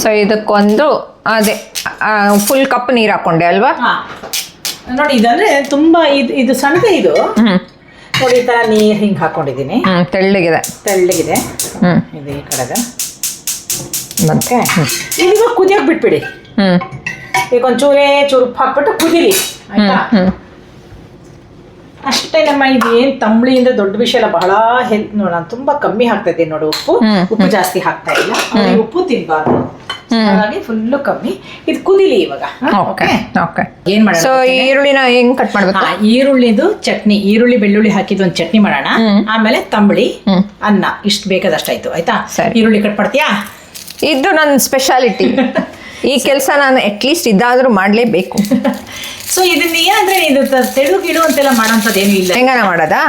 ಸೊ ಇದಕ್ಕೊಂದು ಅದೇ ಫುಲ್ ಕಪ್ ನೀರು ಹಾಕೊಂಡೆ ಅಲ್ವಾ? ನೋಡಿ, ಇದಂದ್ರೆ ತುಂಬಾ ಇದು ಸಣ್ಣದೆ. ಇದು ನೋಡಿ, ಈ ತರ ನೀರು ಹಿಂಗೆ ಹಾಕೊಂಡಿದ್ದೀನಿ. ತೆಳ್ಳಗಿದೆ ತೆಳ್ಳಗಿದೆ. ಇದು ಈ ಕಡೆದ ಮತ್ತೆ ಇವಾಗ ಕುದಿಯೋಕೆ ಬಿಟ್ಬಿಡಿ. ಈಗ ಒಂಚೂರೇ ಚೂರು ಉಪ್ಪು ಹಾಕ್ಬಿಟ್ಟು ಕುದಿರಿ ಆಯ್ತಾ. ಅಷ್ಟೇ ನಮ್ಮ. ಇದು ಏನ್ ತಂಬಳಿ ಅಂದ್ರೆ ದೊಡ್ಡ ವಿಷಯ ಅಲ್ಲ, ಬಹಳ ಹೆಲ್ತ್. ನೋಡ, ನಾನು ತುಂಬಾ ಕಮ್ಮಿ ಹಾಕ್ತಾ ಇದ್ದೀನಿ ನೋಡು, ಉಪ್ಪು ಜಾಸ್ತಿ ಹಾಕ್ತಾ ಇಲ್ಲ. ಉಪ್ಪು ತಿನ್ಬಾರ್ದು, ಹಾಗಾಗಿ ಫುಲ್ಲು ಕಮ್ಮಿ. ಇದು ಕುದಿಲಿ ಇವಾಗ. ಏನ್ ಮಾಡೋಣ? ಸೊ ಈರುಳ್ಳಿನ ಹೆಂಗ್ ಕಟ್ ಮಾಡ್ಬೇಕು? ಈರುಳ್ಳಿದು ಚಟ್ನಿ, ಈರುಳ್ಳಿ ಬೆಳ್ಳುಳ್ಳಿ ಹಾಕಿದ್ದು ಒಂದು ಚಟ್ನಿ ಮಾಡೋಣ. ಆಮೇಲೆ ತಂಬಳಿ, ಅನ್ನ, ಇಷ್ಟು ಬೇಕಾದಷ್ಟಾಯ್ತು ಆಯ್ತಾ. ಈರುಳ್ಳಿ ಕಟ್ ಮಾಡ್ತೀಯಾ? ಇದು ನನ್ನ ಸ್ಪೆಷಾಲಿಟಿ. ಈ ಕೆಲಸ ನಾನು ಅಟ್ಲೀಸ್ಟ್ ಇದಾದ್ರೂ ಮಾಡ್ಲೇಬೇಕು. ಸೊ ಇದನ್ನ ಏನಂದ್ರೆ ಇದು ತೆಳು ಗಿಡು ಅಂತೆಲ್ಲ ಮಾಡೋಂಥದ್ದು ಏನು ಇಲ್ಲ. ಹೆಂಗನ ಮಾಡೋದಾ?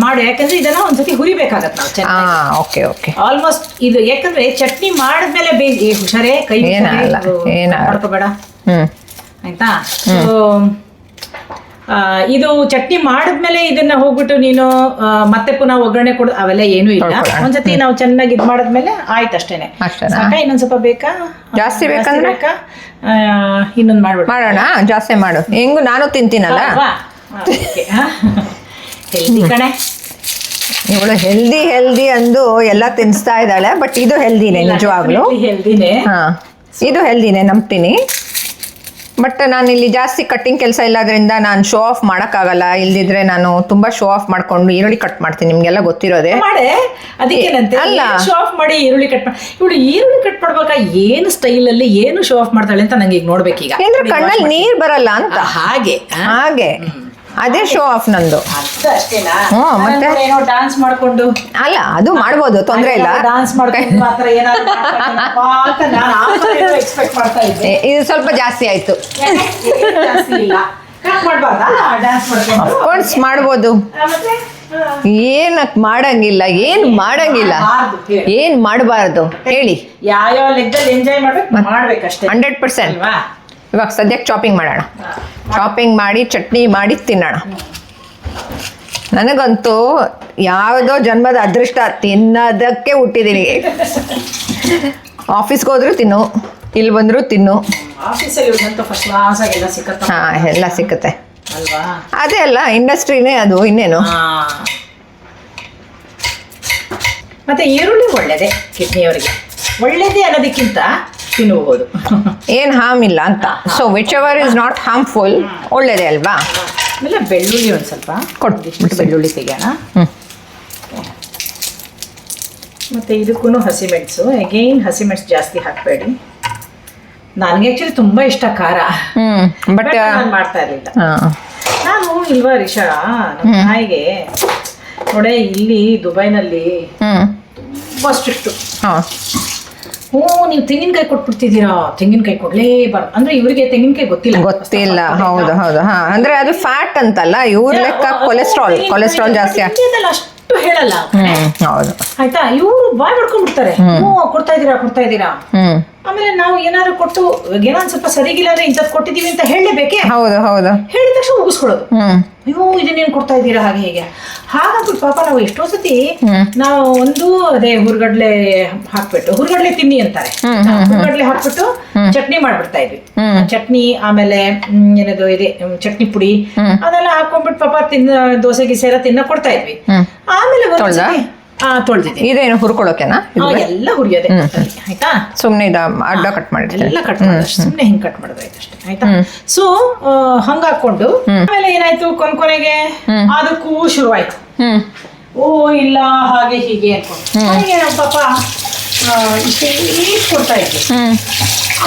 ಮಾಡು, ಯಾಕಂದ್ರೆ ಇದನ್ನ ಒಂದ್ಸತಿ ಹುರಿಬೇಕಾಗತ್ತೆ ನಾವು ಚೆನ್ನಾಗಿ. Okay okay. ಆಲ್ಮೋಸ್ಟ್ ಇದು ಯಾಕಂದ್ರೆ ಚಟ್ನಿ ಮಾಡಿದ್ಮೇಲೆ ಹುಷಾರೇ, ಕೈ ಮಾಡ್ಕೋಬೇಡ ಆಯ್ತಾ. ಸೊ ಇದು ಚಟ್ನಿ ಮಾಡಿದ್ಮೇಲೆ ಇದನ್ನ ಹೋಗ್ಬಿಟ್ಟು ನೀನು ಮತ್ತೆ ಪುನಃ ಒಗ್ಗರಣೆ ಕೊಡು, ಅವೆಲ್ಲ ಏನೂ ಇಲ್ಲ. ಒಂದ್ಸತಿ ನಾವು ಚೆನ್ನಾಗಿ ಇದು ಮಾಡಿದ್ಮೇಲೆ ಆಯ್ತು ಅಷ್ಟೇನೆ. ಸಾಕ? ಇನ್ನೊಂದ್ ಸ್ವಲ್ಪ ಬೇಕಾ? ಜಾಸ್ತಿ ಬೇಕಂದ್ರೆ ಇನ್ನೊಂದು ಮಾಡೋಣ. ಜಾಸ್ತಿ ಮಾಡು, ಹೆಂಗು ನಾನು ತಿಂತೀನಲ್ಲ. ಹೆಲ್ದಿ ಕಣೆ ಇವಳು. ಹೆಲ್ದಿ ಅಂದು ಎಲ್ಲ ತಿನ್ನಿಸ್ತಾ ಇದ್ದಾಳೆ, ಬಟ್ ಇದು ಹೆಲ್ದಿನೇ ನಿಜವಾಗ್ಲು. ಹೆಲ್ದಿನೇ, ಇದು ಹೆಲ್ದಿನೇ ನಂಬ್ತೀನಿ. ಬಟ್ ನಾನು ಇಲ್ಲಿ ಜಾಸ್ತಿ ಕಟ್ಟಿಂಗ್ ಕೆಲಸ ಇಲ್ಲದ್ರಿಂದ ನಾನು ಶೋ ಆಫ್ ಮಾಡೋಕ್ಕಾಗಲ್ಲ. ಇಲ್ದಿದ್ರೆ ನಾನು ತುಂಬಾ ಶೋ ಆಫ್ ಮಾಡ್ಕೊಂಡು ಈರುಳ್ಳಿ ಕಟ್ ಮಾಡ್ತೀನಿ, ನಿಮ್ಗೆಲ್ಲ ಗೊತ್ತಿರೋದೆ. ಅಲ್ಲ, ಶೋ ಆಫ್ ಮಾಡಿ ಈರುಳ್ಳಿ ಕಟ್ ಮಾಡಿ. ಇವಳು ಈರುಳ್ಳಿ ಕಟ್ ಮಾಡ್ಬೇಕಾ ಏನು ಸ್ಟೈಲ್ ಅಲ್ಲಿ ಏನು ಶೋ ಆಫ್ ಮಾಡ್ತಾಳೆ ಅಂತ ನಂಗೆ ಈಗ ನೋಡ್ಬೇಕೀಗ. ಅಂದ್ರೆ ಕಣ್ಣಲ್ಲಿ ನೀರ್ ಬರಲ್ಲ ಅಂತ. ಹಾಗೆ ಅದೇ ಶೋ ಆಫ್ ನಂದು. ಮತ್ತೆ ಡಾನ್ಸ್ ಮಾಡ್ಕೊಂಡು ಅಲ್ಲ, ಅದು ಮಾಡ್ಬೋದು, ತೊಂದ್ರೆ ಇಲ್ಲ. ಡಾನ್ಸ್ ಮಾಡ್ಕೊಂಡು ಎಕ್ಸ್ಪೆಕ್ಟ್ ಮಾಡ್ತಾ ಇದ್ದೆ. ಇದು ಸ್ವಲ್ಪ ಜಾಸ್ತಿ ಆಯ್ತು. ಮಾಡ್ಬೋದು. ಏನಕ್ ಮಾಡಂಗಿಲ್ಲ, ಏನ್ ಮಾಡಂಗಿಲ್ಲ, ಏನ್ ಮಾಡಬಾರ್ದು ಹೇಳಿ. ಯಾವ ಲೆಕ್ಕದಲ್ಲಿ ಎಂಜಾಯ್ ಮಾಡ್ಬೇಕಷ್ಟೇ 100%. ಇವಾಗ ಸದ್ಯಕ್ಕೆ ಚಾಪಿಂಗ್ ಮಾಡೋಣ, ಚಾಪಿಂಗ್ ಮಾಡಿ ಚಟ್ನಿ ಮಾಡಿ ತಿನ್ನೋಣ. ನನಗಂತೂ ಯಾವುದೋ ಜನ್ಮದ ಅದೃಷ್ಟ, ತಿನ್ನೋದಕ್ಕೆ ಹುಟ್ಟಿದ್ದೀನಿ. ಆಫೀಸ್ಗೆ ಹೋದ್ರು ತಿನ್ನು, ಇಲ್ಲಿ ಬಂದರೂ ತಿನ್ನು. ಆಫೀಸಲ್ಲಿ ಫಸ್ಟ್ ಕ್ಲಾಸ್ ಆಗಿ ಎಲ್ಲ ಸಿಕ್ಕತ್ತ. ಹಾಂ, ಎಲ್ಲ ಸಿಕ್ಕತ್ತೆ ಅಲ್ವಾ? ಅದೇ ಅಲ್ಲ ಇಂಡಸ್ಟ್ರಿನೇ ಅದು, ಇನ್ನೇನು. ಮತ್ತೆ ಈರುಳ್ಳಿ ಒಳ್ಳೇದೇ, ಕಿಡ್ನಿಯವರಿಗೆ ಒಳ್ಳೇದೇ ಅನ್ನೋದಕ್ಕಿಂತ ತಿನ್ನಬಹುದು, ಏನು ಹಾರ್ಮ್ ಇಲ್ಲ ಅಂತ. So which ever is not harmful ಒಳ್ಳೇದೇ ಅಲ್ವಾ. ಆಮೇಲೆ ಬೆಳ್ಳುಳ್ಳಿ ಒಂದು ಸ್ವಲ್ಪ ಕೊಟ್ಟು ಬೆಳ್ಳುಳ್ಳಿ ತೆಗೆಯೋಣ. ಮತ್ತು ಇದಕ್ಕೂ ಹಸಿಮೆಣಸು. ಅಗೈನ್ ಹಸಿಮೆಣಸು ಜಾಸ್ತಿ ಹಾಕಬೇಡಿ. ನನಗೆ ಆ್ಯಕ್ಚುಲಿ ತುಂಬ ಇಷ್ಟ ಖಾರ, ಬಟ್ ನಾನು ಮಾಡ್ತಾ ಇರಲಿಲ್ಲ. ನಾನು ಇಲ್ವಾ ರಿಷಾ, ನಮ್ಮ ತಾಯಿಗೆ ನೋಡೆ ಇಲ್ಲಿ ದುಬೈನಲ್ಲಿ ತುಂಬ ಸ್ಟ್ರಿಕ್ಟು. ನೀವು ತೆಂಗಿನಕಾಯಿ ಕೊಟ್ಬಿಡ್ತಿದ್ದೀರಾ, ತೆಂಗಿನಕಾಯಿ ಕೊಡ್ಲೇಬಾರ್ದು ಅಂದ್ರೆ ಇವರಿಗೆ ತೆಂಗಿನಕಾಯಿ ಗೊತ್ತಿಲ್ಲ. ಹೌದು ಹೌದು. ಹಾ, ಅಂದ್ರೆ ಅದು ಫ್ಯಾಟ್ ಅಂತಲ್ಲ, ಇವ್ರ ಲೆಕ್ಕ ಕೊಲೆಸ್ಟ್ರಾಲ್ ಜಾಸ್ತಿ ಅಷ್ಟು ಹೇಳಲ್ಲ. ಹೌದು, ಆಯ್ತಾ. ಇವರು ಬಾಯ್ ಮಾಡ್ಕೊಂಡ್ಬಿಡ್ತಾರೆ, ಕೊಡ್ತಾ ಇದ್ದೀರಾ. ಆಮೇಲೆ ನಾವು ಏನಾದ್ರು ಕೊಟ್ಟು ಏನೋ ಒಂದ್ ಸ್ವಲ್ಪ ಸರಿಗಿಲ್ಲ ಅಂದ್ರೆ ಇಂಥದ್ದು ಕೊಟ್ಟಿದೀವಿ ಅಂತ ಹೇಳಲೇಬೇಕೆ. ಹೌದು ಹೌದು. ಹೇಳಿದ ತಕ್ಷಣ ಮುಗಿಸ್ಕೊಳ್ಳೋದು, ಅಯ್ಯೋ ಇದನ್ನೇನು ಕೊಡ್ತಾ ಇದ್ದೀರಾ ಹಾಗೆ ಹೀಗೆ. ಹಾಗಾಗ್ಬಿಟ್ಟು ಪಾಪ ನಾವು ಎಷ್ಟೋ ಸತಿ ನಾವು ಒಂದು ಅದೇ ಹುರ್ಗಡ್ಲೆ ಹಾಕ್ಬಿಟ್ಟು, ಹುರ್ಗಡ್ಲೆ ತಿನ್ನಿ ಅಂತಾರೆ, ಹುರ್ಗಡ್ಲೆ ಹಾಕ್ಬಿಟ್ಟು ಚಟ್ನಿ ಮಾಡ್ಬಿಡ್ತಾ ಇದ್ವಿ. ಚಟ್ನಿ ಆಮೇಲೆ ಏನದು ಇದೆ ಚಟ್ನಿ ಪುಡಿ ಅದೆಲ್ಲ ಹಾಕೊಂಡ್ಬಿಟ್ಟು ಪಾಪ ದೋಸೆ ಗೀಸೆ ಎಲ್ಲ ತಿನ್ನ ಕೊಡ್ತಾ ಇದ್ವಿ. ಆಮೇಲೆ ತೊಳ್ದಿದ್ವಿ. ಇದೇನು ಹುರ್ಕೊಳ್ಳೋಕೆನಾ? ಎಲ್ಲ ಹುರಿಯೋದೆ ಆಯ್ತಾ. ಸುಮ್ಮನೆ ಅಡ್ಡ ಕಟ್ ಮಾಡಿ ಎಲ್ಲ ಕಟ್ ಮಾಡೋದು, ಸುಮ್ಮನೆ ಹಿಂಗೆ ಕಟ್ ಮಾಡೋದು ಆಯ್ತು ಅಷ್ಟೇ. ಆಯ್ತಾ. ಸೊ ಹಂಗ ಹಾಕೊಂಡು ಆಮೇಲೆ ಏನಾಯ್ತು, ಕೊನೆಗೆ ಅದಕ್ಕೂ ಶುರುವಾಯ್ತು. ಓ ಇಲ್ಲ ಹಾಗೆ ಹೀಗೆ ಅನ್ಕೊಂಡು ಹಾಗೆ ನಮ್ಮ ಪಾಪ ಇಷ್ಟೇ ಕೊಡ್ತಾ ಇದ್ವಿ.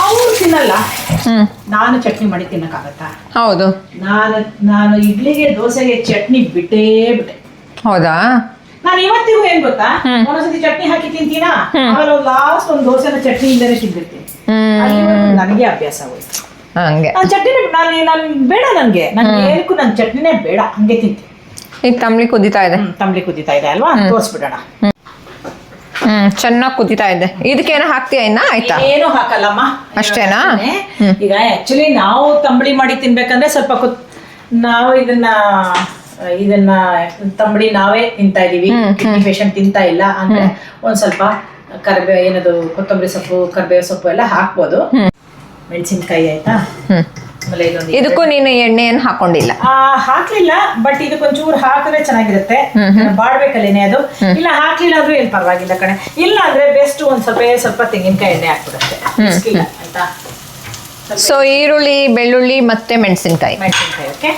ಅವ್ರು ತಿನ್ನಲ್ಲ, ನಾನು ಚಟ್ನಿ ಮಾಡಿ ತಿನ್ನಕ್ಕಾಗತ್ತಾ? ಹೌದು. ನಾನು ಇಡ್ಲಿಗೆ ದೋಸೆಗೆ ಚಟ್ನಿ ಬಿಟ್ಟೆ. ಹೌದಾ? ನಾನು ಇವತ್ತಿಗೂ ಏನ್ ಗೊತ್ತಾ, ಒಂದೊಂದ್ಸತಿ ಚಟ್ನಿ ಹಾಕಿ ತಿಂತೀನಾ, ಆಮೇಲೆ ಲಾಸ್ಟ್ ಒಂದು ದೋಸೆನ ಚಟ್ನಿ ಇಲ್ಲದೆ ತಿಂದಿರ್ತೀನಿ. ನನಗೆ ಅಭ್ಯಾಸ ಆಗೋಯ್ತು ಹಂಗೆ. ನಾನು ಚಟ್ನಿ ನಾನು ಬೇಡ, ನನ್ಗೆ ಏನಕ್ಕೂ ನನ್ ಚಟ್ನಿನೇ ಬೇಡ, ಹಂಗೆ ತಿಂತೀನಿ. ಈಗ ತಂಬ್ಳಿ ಕುದೀತಾ ಇದೆ ಅಲ್ವಾ, ತೋರಿಸ್ಬಿಡೋಣ. ಚೆನ್ನಾಗಿ ಕುದೀತಾ ಇದೆ. ಇದಕ್ಕೇನೋ ಹಾಕ್ತೀಯ ಇನ್ನ? ಆಯ್ತಾ? ಏನು ಹಾಕಲ್ಲಮ್ಮ, ಅಷ್ಟೇನಾ? ಈಗ ಆಕ್ಚುಲಿ ನಾವು ತಂಬಳಿ ಮಾಡಿ ತಿನ್ಬೇಕಂದ್ರೆ ಸ್ವಲ್ಪ ನಾವು ಇದನ್ನ ತಂಬಳಿ ನಾವೇ ತಿಂತಾ ಇದೀವಿ, ಕಿಡ್ನಿ ಪೇಷಂಟ್ ತಿಂತಾ ಇಲ್ಲ ಅಂದ್ರೆ ಒಂದ್ ಸ್ವಲ್ಪ ಏನದು ಕೊತ್ತಂಬರಿ ಸೊಪ್ಪು, ಕರಿಬೇವು ಸೊಪ್ಪು ಎಲ್ಲ ಹಾಕ್ಬೋದು. ಮೆಣಸಿನ್ಕಾಯಿ ಆಯ್ತಾ. ಆಮೇಲೆ ಇದಕ್ಕೂ ನೀನು ಎಣ್ಣೆಯನ್ನು ಹಾಕೊಂಡಿಲ್ಲ? ಹಾಕ್ಲಿಲ್ಲ, ಬಟ್ ಇದಕ್ಕೊಂಚೂರು ಹಾಕಿದ್ರೆ ಚೆನ್ನಾಗಿರುತ್ತೆ. ಬಾಡ್ಬೇಕಲ್ಲೇನೆ ಅದು. ಇಲ್ಲ ಹಾಕ್ಲಿಲ್ಲ ಆದ್ರೂ ಏನ್ ಪರವಾಗಿಲ್ಲ ಕಣೆ. ಇಲ್ಲ ಅಂದ್ರೆ ಬೆಸ್ಟ್ ಒಂದ್ ಸ್ವಲ್ಪ ತೆಂಗಿನಕಾಯಿ ಎಣ್ಣೆ ಹಾಕ್ಬಿಡತ್ತೆ, ಆಯ್ತಾ. ಸೊ ಈರುಳ್ಳಿ, ಬೆಳ್ಳುಳ್ಳಿ ಮತ್ತೆ ಮೆಣಸಿನ್ಕಾಯಿ. ಓಕೆ.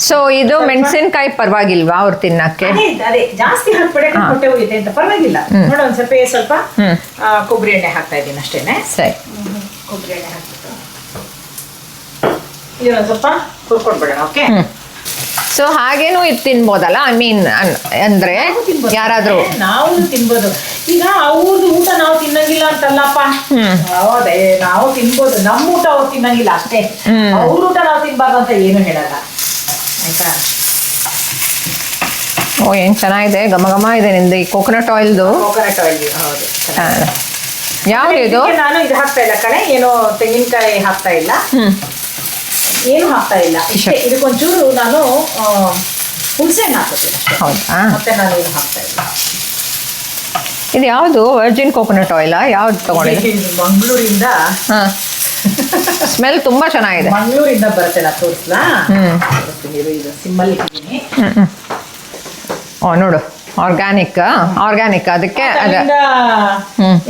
ಸೊ ಇದು ಮೆಣಸಿನ್ಕಾಯಿ ಪರವಾಗಿಲ್ವಾ ಅವ್ರು ತಿನ್ನಕ್ಕೆ? ಅದೇ ಜಾಸ್ತಿ ಹಾಕ್ಬೇಡ, ಹೊಟ್ಟೆ ಹೋಗಿದೆ ಅಂತ. ಪರವಾಗಿಲ್ಲ. ನೋಡ ಒಂದ್ ಸ್ವಲ್ಪ ಕೊಬ್ಬರಿ ಎಣ್ಣೆ ಹಾಕ್ತಾ ಇದ್ದೀನಿ ಅಷ್ಟೇನೆ. ಸರಿ, ಕೊಬ್ಬರಿ ಎಣ್ಣೆ ಹಾಕ್ಬಿಟ್ಟು ಇದನ್ನ ಸ್ವಲ್ಪ ಹುರ್ಕೊಂಡ್ಬಿಡೋಣ. ಓಕೆ. ಸೊ ಹಾಗೇನು ಇದು ತಿನ್ಬೋದಲ್ಲ? ಐ ಮೀನ್ ಅಂದ್ರೆ ಯಾರಾದ್ರೂ ನಾವು ತಿನ್ಬೋದು. ಈಗ ಅವ್ರದ್ದು ಊಟ ನಾವು ತಿನ್ನಂಗಿಲ್ಲ ಅಂತಲ್ಲಪ್ಪ. ಹೌದೇ, ನಾವು ತಿನ್ಬೋದು, ನಮ್ಮ ಊಟ ಅವ್ರು ತಿನ್ನಂಗಿಲ್ಲ ಅಷ್ಟೇ. ಅವ್ರ ಊಟ ನಾವು ತಿನ್ಬಾರ್ದು ಅಂತ ಏನು ಹೇಳಲ್ಲ, ಆಯ್ತಾ. ಓ, ಏನ್ ಚೆನ್ನಾಗಿದೆ, ಘಮ ಘಮ ಇದೆ ನಿಂದು ಈ ಕೋಕೋನಟ್ ಆಯಿಲ್ದು. ಕೋಕೋನಟ್ ಆಯಿಲ್, ಹೌದು. ಯಾವ್ದು ಇದು? ನಾನು ಇದು ಹಾಕ್ತಾ ಇಲ್ಲ ಕಣೆ, ಏನೋ ತೆಂಗಿನಕಾಯಿ ಹಾಕ್ತಾ ಇಲ್ಲ, ಏನು ಹಾಕ್ತಾ ಇಲ್ಲ. ಇಷ್ಟೇ. ಇದಕ್ಕೊಂಚೂರು ನಾನು ಹುಣಸೆ ಹಣ್ಣು ಹಾಕ್ತೀನಿ ಅಷ್ಟೇ. ಹೌದಾ? ಮತ್ತೆ ನಾನು ಇದು ಹಾಕ್ತಾ ಇಲ್ಲ. ಇದು ಯಾವುದು? ವರ್ಜಿನ್ ಕೋಕೋನಟ್ ಆಯಿಲ್ ಯಾವ್ದು ತಗೊಂಡಿದ್ದೆ? ಮಂಗಳೂರಿಂದ. ಸ್ಮೆಲ್ ತುಂಬಾ ಚೆನ್ನಾಗಿದೆ. ಮಂಗಳೂರಿಂದ ಬರುತ್ತೆ. ನಾ ತೋರಿಸ್ಲಾ? ಇದು ಸಿಮ್ಮಲ್ಲಿ ಇಟ್ಟಿದ್ದೀನಿ. ಓ ನೋಡು, ಆರ್ಗ್ಯಾನಿಕ್ ಅದಕ್ಕೆ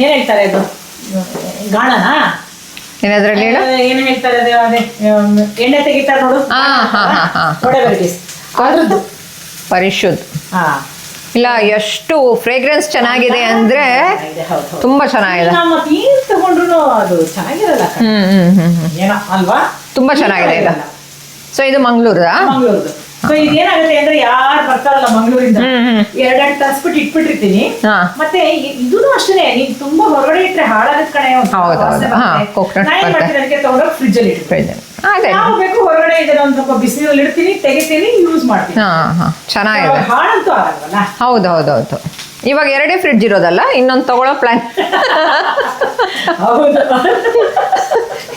ಏನ್ ಹೇಳ್ತಾರೆ ಇದು, ಗಾಣನಾ ಏನದ್ರಲ್ಲಿ ಹೇಳು? ಏನ್ ಹೇಳ್ತಾರೆ ಅದೇ ಎಣ್ಣೆ ತೆಗಿತಾರೆ ನೋಡು, ಅದ್ರದ್ದು ಪರಿಶುದ್ಧ. ಇಲ್ಲ, ಎಷ್ಟು ಫ್ರೇಗ್ರೆನ್ಸ್ ಚೆನ್ನಾಗಿದೆ ಅಂದ್ರೆ ತುಂಬಾ ಚೆನ್ನಾಗಿದೆ. ತಗೊಂಡ್ರು ಅದು ಚೆನ್ನಾಗಿರಲ್ಲ ಅಲ್ವಾ? ತುಂಬಾ ಚೆನ್ನಾಗಿದೆ ಇದು. ಸೊ ಇದು ಮಂಗಳೂರಾ? ಮಂಗಳೂರು. ಸೊ ಇದೇನಾಗುತ್ತೆ ಅಂದ್ರೆ ಯಾರು ಬರ್ತಾರಲ್ಲ ಮಂಗಳೂರಿಂದ, ಎರಡೆರಡು ತರಿಸ್ಬಿಟ್ಟು ಇಟ್ಬಿಟ್ಟಿರ್ತೀನಿ. ಮತ್ತೆ ಇದೂ ಅಷ್ಟೇ, ನೀನ್ ತುಂಬಾ ಹೊರಗಡೆ ಇಟ್ರೆ ಹಾಳಾಗತ್ ಕಣೆ. ಹೌದು, ತಗೊಂಡೋಗಿ ಫ್ರಿಜ್ ಅಲ್ಲಿ ಇಟ್ಟು ಅದೇ ಯಾವ ಬೇಕು ಹೊರಗಡೆ ಇದನ್ನ ಒಂದು ಸ್ವಲ್ಪ ಬಿಸಿಲಲ್ಲಿ ಇಡ್ತೀನಿ, ತೆಗಿತೀನಿ, ಯೂಸ್ ಮಾಡ್ತೀನಿ. ಚೆನ್ನಾಗಿದೆ. ಹಾಳಂತೂ ಆಗಲ್ವಲ್ಲ. ಹೌದು. ಇವಾಗ 2 ಫ್ರಿಡ್ಜ್ ಇರೋದಲ್ಲ, ಇನ್ನೊಂದು ತಗೊಳ್ಳೋ ಪ್ಲಾನ್. ಹೌದು.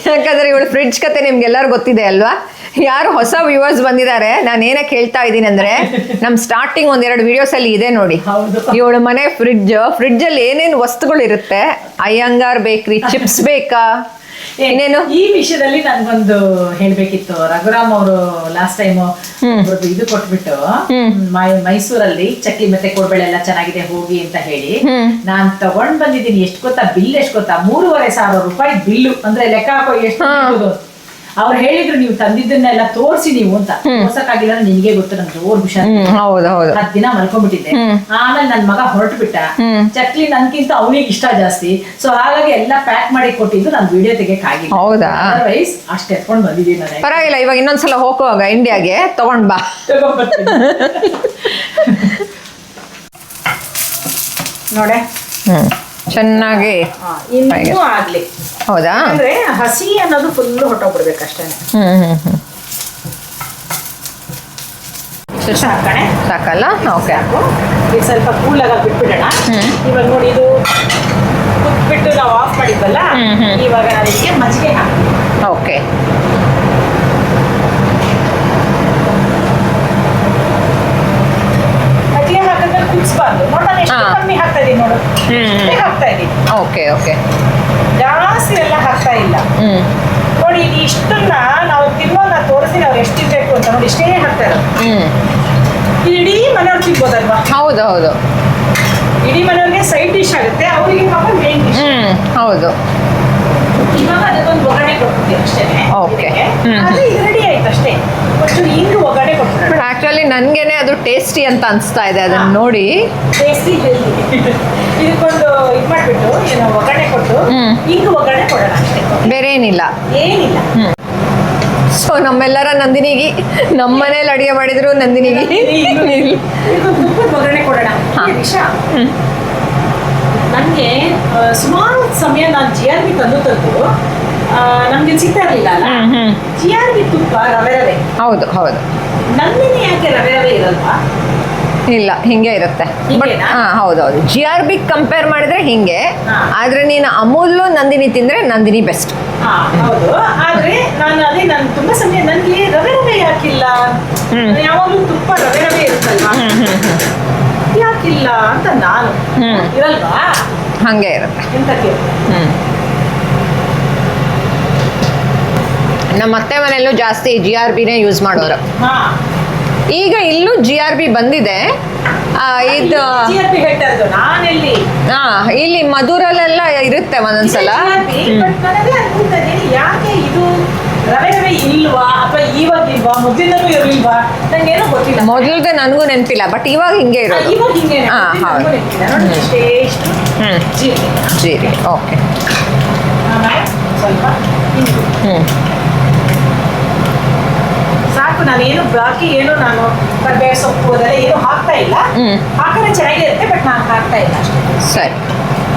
ಯಾಕಂದ್ರೆ ಇವಳು ಫ್ರಿಡ್ಜ್ ಕತೆ ನಿಮ್ಗೆಲ್ಲರೂ ಗೊತ್ತಿದೆ ಅಲ್ವಾ. ಯಾರು ಹೊಸ ವ್ಯೂವರ್ಸ್ ಬಂದಿದ್ದಾರೆ, ನಾನು ಏನಕ್ಕೆ ಹೇಳ್ತಾ ಇದ್ದೀನಿ ಅಂದ್ರೆ, ನಮ್ ಸ್ಟಾರ್ಟಿಂಗ್ 1-2 ವಿಡಿಯೋಸ್ ಅಲ್ಲಿ ಇದೆ ನೋಡಿ, ಇವಳು ಮನೆ ಫ್ರಿಡ್ಜಲ್ಲಿ ಏನೇನು ವಸ್ತುಗಳು ಇರುತ್ತೆ. ಅಯ್ಯಂಗಾರ್ ಬೇಕ್ರಿ, ಚಿಪ್ಸ್ ಬೇಕಾ, ಇನ್ನೇನು. ಈ ವಿಷಯದಲ್ಲಿ ನನ್ಗೊಂದು ಹೇಳ್ಬೇಕಿತ್ತು. ರಘುರಾಮ್ ಅವರು ಲಾಸ್ಟ್ ಟೈಮ್ ಇದು ಕೊಟ್ಬಿಟ್ಟು ಮೈಸೂರಲ್ಲಿ ಚಕ್ಲಿ ಮತ್ತೆ ಕೋಡ್ಬೇಳೆ ಎಲ್ಲ ಚೆನ್ನಾಗಿದೆ ಹೋಗಿ ಅಂತ ಹೇಳಿ ನಾನ್ ತಗೊಂಡ್ ಬಂದಿದ್ದೀನಿ. ಎಷ್ಟು ಗೊತ್ತಾ ಬಿಲ್? ಎಷ್ಟು ಗೊತ್ತಾ? 3,500 ರೂಪಾಯಿ ಬಿಲ್ಲು. ಅಂದ್ರೆ ಲೆಕ್ಕ ಹಾಕೋ ಎಷ್ಟು ಅವ್ರು ಹೇಳಿದ್ರು, ನೀವು ತಂದಿದ್ದನ್ನೆಲ್ಲ ತೋರಿಸಿ ನೀವು ಅಂತ. ತೋರ್ಸಕ್ಕಾಗಿಲ್ಲ, ನಿನ್ಗೆ ಗೊತ್ತು, ನನ್ ಜೋರ್ ಹುಷಾರ್. 10 ದಿನ ಮಲ್ಕೊಂಡ್ಬಿಟ್ಟಿದ್ದೆ. ಆಮೇಲೆ ನನ್ ಮಗ ಹೊರಟು ಬಿಟ್ಟ. ಚಕ್ಲಿ ನನ್ಕಿಂತ ಅವನಿಗೆ ಇಷ್ಟ ಜಾಸ್ತಿ. ಸೊ ಹಾಗಾಗಿ ಎಲ್ಲ ಪ್ಯಾಕ್ ಮಾಡಿ ಕೊಟ್ಟಿದ್ದು ನಾನು ವಿಡಿಯೋ ತೆಗೆಕ್ ಆಗಿಲ್ಲ. ಹೌದಾ? ಅದರ್ವೈಸ್ ಅಷ್ಟು ಎತ್ಕೊಂಡ್ ಬಂದಿದ್ದೀನಿ ನಾನು. ಪರವಾಗಿಲ್ಲ, ಇವಾಗ ಇನ್ನೊಂದ್ಸಲ ಹೋಗುವಾಗ ಇಂಡಿಯಾಗೆ ತಗೊಂಡ್ ಬಾ. ನೋಡೆ ಚೆನ್ನಾಗಿ ಇನ್ನೂ ಆಗ್ಲಿ. ಹೌದಾ? ಅಂದ್ರೆ ಹಸಿ ಅನ್ನೋದು ಫುಲ್ ಹೊಟ್ಟೋಗ್ಬಿಡ್ಬೇಕು ಅಷ್ಟೇ. ಸಾಕಲ್ಲ? ಓಕೆ. ಈಗ ಸ್ವಲ್ಪ ಕೂಲಾಗ ಬಿಟ್ಬಿಡೋಣ. ಇವಾಗ ನೋಡಿ, ಇದು ಕುಟ್ಬಿಟ್ಟು ನಾವು ಆಫ್ ಮಾಡಿದ್ವಲ್ಲ, ಇವಾಗ ನಾನು ಇದಕ್ಕೆ ಮಜ್ಜಿಗೆ ಹಾಕ್ತೀನಿ. ಓಕೆ. ಮಜ್ಜಿಗೆ ಹಾಕಿದ್ಮೇಲೆ ಕುದಿಸ್ಬಾರ್ದು. ನೋಡ, ನಾನು ಎಷ್ಟು ಕಮ್ಮಿ ಹಾಕ್ತಾ ಇದೀನಿ ನೋಡು, ಹಾಕ್ತಾ ಇದೀನಿ. ಓಕೆ. ಜಾಸ್ತಿ ಎಲ್ಲ ಹಾಕ್ತಾ ಇಲ್ಲ. ನೋಡಿ, ಇದು ಇಷ್ಟನ್ನ ನಾವು ತಿನ್ನೋನ್ನ ತೋರಿಸ್ತೀನಿ ಅವ್ರು ಎಷ್ಟು ತಿನ್ಬೇಕು ಅಂತ. ನೋಡಿ, ಇಷ್ಟೇ ಹಾಕ್ತಾ ಇರೋದು. ಇದು ಇಡೀ ಮನೆಯವ್ರು ತಿನ್ಬೋದಲ್ವಾ? ಹೌದು. ಇಡೀ ಮನೆಯವ್ರಿಗೆ ಸೈಡ್ ಡಿಶ್ ಆಗುತ್ತೆ, ಅವರಿಗೆ ಪಾಪ ಮೇನ್ ಡಿಶ್. ಹೌದು. ಇವಾಗ ಅದಕ್ಕೊಂದು ಒಗ್ಗರಣೆ ಕೊಡ್ತೀವಿ ಅಷ್ಟೇ. ಓಕೆ. ಇದು ರೆಡಿ ಆಯ್ತು ಅಷ್ಟೇ. ಒಂಚೂರು ಹಿಂಗು ಒಗ್ಗರಣೆ ಕೊಡ್ತಾರೆ. ಬಟ್ ಆಕ್ಚುಲಿ ನನ್ಗೇನೆ ಅದು ಟೇಸ್ಟಿ ಅಂತ ಅನ್ಸ್ತಾ ಇದೆ ಅದನ್ನ ನೋಡಿ. Tasty healthy. ಇದಕ್ಕೊಂದು ಇದು ಮಾಡ್ಬಿಟ್ಟು ಇದನ್ನ ಒಗ್ಗರಣೆ ಕೊಟ್ಟು ಹಿಂಗು ಒಗ್ಗರಣೆ ಕೊಡೋಣ ಅಷ್ಟೇ, ಬೇರೆ ಏನಿಲ್ಲ. ಸೊ ನಮ್ಮೆಲ್ಲರ ನಂದಿನಿಗೆ, ನಮ್ಮ ಮನೇಲಿ ಅಡಿಗೆ ಮಾಡಿದ್ರು ನಂದಿನಿಗೆ ತುಪ್ಪದ ಒಗ್ಗರಣೆ ಕೊಡೋಣ. ನನಗೆ ಸುಮಾರು ಸಮಯ ನಾನು GRB ತಂದು ನಮ್ಗೆ ಸಿಗ್ತಾ ಇರಲಿಲ್ಲ ಅಲ್ಲ. GRB ತುಪ್ಪ ರವೆ. ಹೌದು. ನಂದಿನಿ ಯಾಕೆ ರವೆ ಇರಲ್ವಾ? ಇಲ್ಲ, ಹಿಂಗೆ ಇರುತ್ತೆ. ಹೌದು. GRB ಕಂಪೇರ್ ಮಾಡಿದ್ರೆ ಹಿಂಗೆ, ಆದ್ರೆ ನೀನು ಅಮೂಲ್ ನಂದಿನಿ ತಿಂದ್ರೆ ನಂದಿನಿ ಬೆಸ್ಟ್. ಹೌದು. ಆದ್ರೆ ನಾನು ತುಂಬಾ ಸಮಯ ನನ್ಗೆ ರವೆ ಯಾಕಿಲ್ಲ, ಯಾವಾಗಲೂ ತುಪ್ಪ ರವೆ ಇರುತ್ತಲ್ವಾ, ಯಾಕಿಲ್ಲ ಅಂತ ನಾನು. ಇರಲ್ವಾ? ಹಂಗೆ ಇರುತ್ತೆ. ಎಂತಕ್ಕೆ? ನಮ್ಮ ಅತ್ತೆ ಮನೆಯಲ್ಲೂ ಜಾಸ್ತಿ GRBನೇ ಯೂಸ್ ಮಾಡೋರು. ಈಗ ಇಲ್ಲೂ GRB ಬಂದಿದೆ. ಇದು ಇಲ್ಲಿ ಮಧುರಲ್ಲೆಲ್ಲ ಇರುತ್ತೆ ಒಂದೊಂದ್ಸಲ. ಯಾಕೆ ಇದು ರವೆ ಇಲ್ವಾ ಅಥವಾ ಇವಾಗ ಇಲ್ವಾ, ಮೊದಲಿಂದಲೂ ಇರಲಿಲ್ವಾ, ನಂಗೇನೋ ಗೊತ್ತಿಲ್ಲ. ಮೊದಲದೇ ನನಗೂ ನೆನಪಿಲ್ಲ, ಬಟ್ ಇವಾಗ ಹಿಂಗೆ ಇರೋದು. ಜೀರಿಗೆ. ಓಕೆ. ಸ್ವಲ್ಪ ಸಾಕು. ನಾನೇನು ಬಾಕಿ ನಾನು ಕರ್ಬೇವು ಸೊಪ್ಪು ಅದೆಲ್ಲ ಏನು ಹಾಕ್ತಾ ಇಲ್ಲ. ಹಾಕಿದ್ರೆ ಚೆನ್ನಾಗಿರುತ್ತೆ, ಬಟ್ ನಾನು ಹಾಕ್ತಾ ಇಲ್ಲ ಅಷ್ಟೇ. ಸರಿ,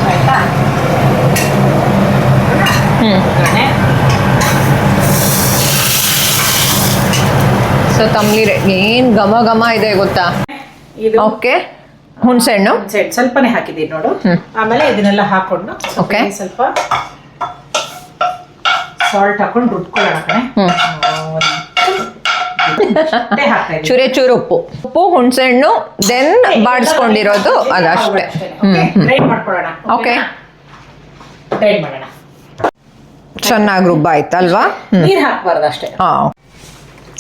ಆಯ್ತಾ? ಸೊ ತಂಬ್ಲಿ ಏನ್ ಘಮ ಇದೆ ಗೊತ್ತಾ? ಓಕೆ. ಹುಣಸೆಹಣ್ಣು ಸ್ವಲ್ಪನೇ ಹಾಕಿದ್ದೀನಿ ನೋಡು. ಆಮೇಲೆ ಇದನ್ನೆಲ್ಲ ಹಾಕೊಂಡು ಸ್ವಲ್ಪ ಸಾಲ್ಟ್ ಹಾಕೊಂಡು ರುಬ್ಕೊಳ್ಳೋಣ ಕಣೆ. ಚೂರು ಉಪ್ಪು, ಹುಣಸೆಹಣ್ಣು, ದೆನ್ ಬಾಡಿಸ್ಕೊಂಡಿರೋದು ಅದಷ್ಟೇ. ಗ್ರೈಂಡ್ ಮಾಡ್ಕೊಳ್ಳೋಣ. ಓಕೆ. ಗ್ರೈಂಡ್ ಮಾಡೋಣ. ಚೆನ್ನಾಗಿ ರುಬ್ಬ ಆಯ್ತಲ್ವಾ? ನೀರು ಹಾಕ್ಬಾರ್ದು ಅಷ್ಟೇ.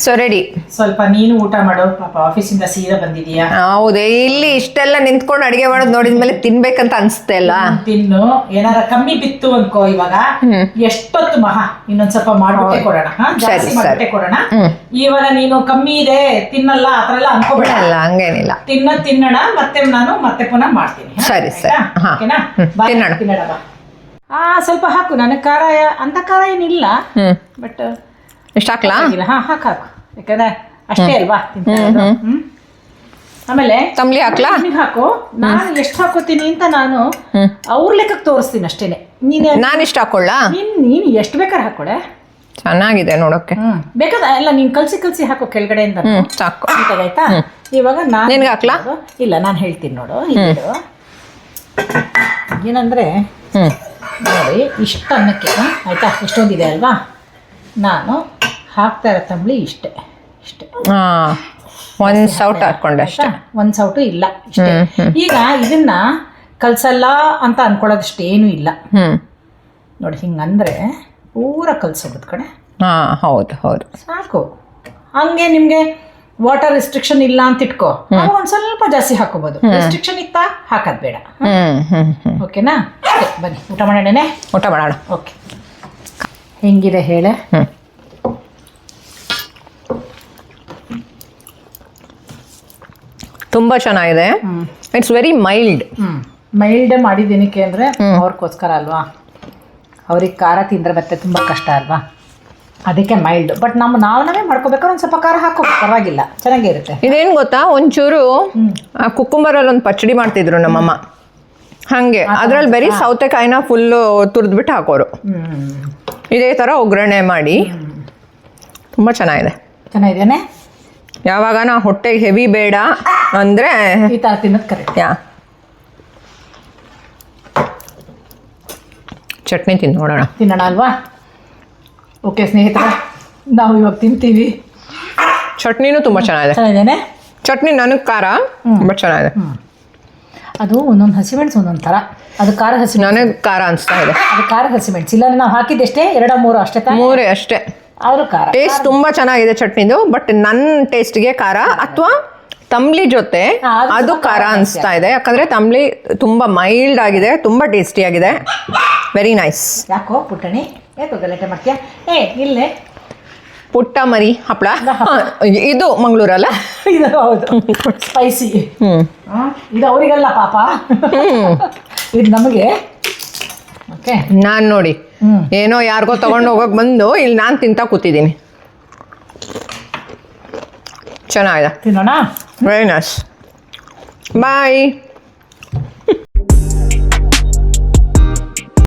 So ready. ಸ್ವಲ್ಪ ನೀನು ಊಟ ಮಾಡೋ, ಪಾಪ ಆಫೀಸಿಂದ ಸೀದಾ ಬಂದಿದೀಯಾ. ಹೌದೇ, ಇಲ್ಲಿ ಇಷ್ಟೆಲ್ಲ ನಿಂತ್ಕೊಂಡು ಅಡಿಗೆ ಮಾಡೋದು ನೋಡಿದ್ಮೇಲೆ ತಿನ್ಬೇಕಂತ ಅನ್ಸುತ್ತೆ ಅಲ್ಲ. ತಿನ್ನು. ಏನಾರ ಕಮ್ಮಿ ಬಿತ್ತು ಅನ್ಕೋ, ಇವಾಗ ಎಷ್ಟೊತ್ತು ಮಹಾ ಇನ್ನೊಂದ್ ಸ್ವಲ್ಪ ಮಾಡ್ಬಿಟ್ಟೆ ಕೊಡೋಣ. ಜಾಸ್ತಿ ಮಾಡ್ಬಿಟ್ಟೆ ಕೊಡೋಣ. ಇವಾಗ ನೀನು ಕಮ್ಮಿ ಇದೆ ತಿನ್ನಲ್ಲ ಆತರ ಎಲ್ಲ ಅನ್ಕೋಬೇಡ. ಹಂಗೇನಿಲ್ಲ, ತಿನ್ನೋಣ. ಮತ್ತೆ ಪುನಃ ಮಾಡ್ತೀನಿ. ಸರಿ. ಓಕೆನಾ? ತಿನ್ನೋಣ. ಸ್ವಲ್ಪ ಹಾಕು. ನನಗೆ ಖಾರ ಅಂತ ಖಾರ ಏನಿಲ್ಲ, ಬಟ್ ಎಷ್ಟು ಹಾಕ್ಲಾ? ಹಾಕು. ಯಾಕಂದ್ರೆ ಅಷ್ಟೇ ಅಲ್ವಾ ತಿಂತಾರೆ. ಆಮೇಲೆ ತಂಬ್ಲಿ ಹಾಕ್ಲಾ? ಹಾಕು. ನಾನು ಎಷ್ಟು ಹಾಕೋತೀನಿ ಅಂತ ನಾನು ಅವ್ರ ಲೆಕ್ಕಕ್ಕೆ ತೋರಿಸ್ತೀನಿ ಅಷ್ಟೇನೆ. ನಾನು ಇಷ್ಟ ಹಾಕೊಳ್ಳ? ನೀನು ಎಷ್ಟು ಬೇಕಾದ್ರೆ ಹಾಕೊಳೆ. ಚೆನ್ನಾಗಿದೆ ನೋಡೋಕೆ. ಬೇಕಾದ ಎಲ್ಲ ನೀನು ಕಲಸಿ ಹಾಕೋ ಕೆಳಗಡೆಯಿಂದ ಸಾಕು. ಆಯ್ತಾ? ಇವಾಗ ನಾನು ನಿನ್ಗೆ ಹಾಕ್ಲಾ? ಇಲ್ಲ, ನಾನು ಹೇಳ್ತೀನಿ ನೋಡು. ಇದು ಏನಂದರೆ ನೋಡಿ, ಇಷ್ಟು ಅನ್ನಕ್ಕೆ ಆಯಿತಾ, ಇಷ್ಟೊಂದಿದೆ ಅಲ್ವಾ, ನಾನು ಹಾಕ್ತಾ ಇರೋ ತಂಬಳಿ ಇಷ್ಟೇ. ಹಾಂ, ಒಂದು ಸೌಟ್ ಹಾಕ್ಕೊಂಡೆ ಅಷ್ಟೇ. ಒಂದು ಸೌಟು ಇಲ್ಲ, ಇಷ್ಟೇ. ಈಗ ಇದನ್ನ ಕಲ್ಸಲ್ಲ ಅಂತ ಅನ್ಕೊಳ್ಳೋದಷ್ಟು ಏನೂ ಇಲ್ಲ ನೋಡಿ. ಹಿಂಗಂದ್ರೆ ಪೂರ ಕಲ್ಸೋದು ಕಡೆ. ಹಾಂ, ಹೌದು ಸಾಕು. ಹಂಗೆ ನಿಮಗೆ ವಾಟರ್ ರೆಸ್ಟ್ರಿಕ್ಷನ್ ಇಲ್ಲ ಅಂತ ಇಟ್ಕೋ, ಒಂದು ಸ್ವಲ್ಪ ಜಾಸ್ತಿ ಹಾಕೋಬಹುದು. ರೆಸ್ಟ್ರಿಕ್ಷನ್ ಇತ್ತಾ ಹಾಕೋದು ಬೇಡ. ಓಕೆನಾ? ಬನ್ನಿ ಊಟ ಮಾಡೋಣ. ಊಟ ಮಾಡೋಣ. ಓಕೆ, ಹೆಂಗಿದೆ ಹೇಳೆ? ತುಂಬ ಚೆನ್ನಾಗಿದೆ. It's very mild. ಮೈಲ್ಡ್ ಮಾಡಿದ್ದೇನಕ್ಕೆ ಅಂದರೆ ಅವ್ರಿಗೋಸ್ಕರ ಅಲ್ವಾ, ಅವ್ರಿಗೆ ಖಾರ ತಿಂದರೆ ಮತ್ತೆ ತುಂಬ ಕಷ್ಟ ಅಲ್ವಾ, ಅದಕ್ಕೆ ಮೈಲ್ಡ್. ಬಟ್ ನಾವೇ ಮಾಡ್ಕೋಬೇಕಾದ್ರೆ ಒಂದು ಸ್ವಲ್ಪ ಖಾರ ಹಾಕೋಬೇಕು, ಪರವಾಗಿಲ್ಲ, ಚೆನ್ನಾಗೇ ಇರುತ್ತೆ. ಇದೇನು ಗೊತ್ತಾ, ಒಂಚೂರು ಆ ಕುಕ್ಕುಂಬರಲ್ಲಿ ಒಂದು ಪಚ್ಚಡಿ ಮಾಡ್ತಿದ್ರು ನಮ್ಮಮ್ಮ, ಹಾಗೆ ಅದ್ರಲ್ಲಿ ಬರೀ ಸೌತೆಕಾಯಿನ ಫುಲ್ಲು ತುರಿದ್ಬಿಟ್ಟು ಹಾಕೋರು. ಇದೇ ಥರ ಒಗ್ಗರಣೆ ಮಾಡಿ ತುಂಬ ಚೆನ್ನಾಗಿದೇನೆ. ಯಾವಾಗ ನಾ ಹೊಟ್ಟೆಗೆ ಹೆವಿ ಬೇಡ ಅಂದರೆ ಈ ಥರ ತಿನ್ನೋದು ಕರೆಕ್ಟ್. ಚಟ್ನಿ ತಿನ್ನೋಣ ಅಲ್ವಾ? ಓಕೆ ಸ್ನೇಹಿತರೆ, ನಾವು ಇವಾಗ ತಿಂತೀವಿ. ಚಟ್ನಿನೂ ತುಂಬ ಚೆನ್ನಾಗಿದ್ದೇನೆ. ಚಟ್ನಿ ನನಗೆ ಖಾರ ಬಟ್ ಚೆನ್ನಾಗಿದೆ. ಅದು ಒಂದೊಂದು ಹಸಿಮೆಣಸು ಒಂದೊಂದು ಥರ. ಅದು ಖಾರ ಹಸಿಮೆಣಸು, ನನಗೆ ಖಾರ ಅನಿಸ್ತಾ ಇದೆ. ಅದು ಖಾರ ಹಸಿಮೆಣಸು. ಇಲ್ಲ, ನಾವು ಹಾಕಿದ್ದೆಷ್ಟೇ 2-3 ಅಷ್ಟೇ. 3 ಅಷ್ಟೇ. ಅವರು ಖಾರ ಟೇಸ್ಟ್ ತುಂಬ ಚೆನ್ನಾಗಿದೆ ಚಟ್ನಿದು. ಬಟ್ ನನ್ನ ಟೇಸ್ಟ್ಗೆ ಖಾರ ಅಥವಾ ತಂಬ್ಳಿ ಜೊತೆ ಅದು ಖಾರ ಅನಿಸ್ತಾ ಇದೆ. ಯಾಕಂದರೆ ತಂಬ್ಳಿ ತುಂಬ ಮೈಲ್ಡ್ ಆಗಿದೆ, ತುಂಬ ಟೇಸ್ಟಿಯಾಗಿದೆ. Very nice. ಯಾಕೋ ಪುಟ್ಟಣಿ ಯಾಕೋ ಗಲಾಟೆ ಮಾಡ್ತೀಯಾ? ಇಲ್ಲೇ ಪುಟ್ಟ ಮರಿ ಹಪ್ಪಳ. ಇದು ಮಂಗಳೂರಲ್ಲ? ಇದು ಹೌದು, ಸ್ಪೈಸಿ. ಇದು ಅವರಿಗಲ್ಲ ಪಾಪ, ಇದು ನಮಗೆ. ಓಕೆ, ನಾನು ನೋಡಿ ಏನೋ ಯಾರಿಗೋ ತಗೊಂಡು ಹೋಗೋಕೆ ಬಂದು ಇಲ್ಲಿ ನಾನು ತಿಂತಾ ಕೂತಿದ್ದೀನಿ. ಚೆನ್ನಾಗಿದೆ. ತಿನ್ನೋಣ. Very nice. ಬಾಯ್.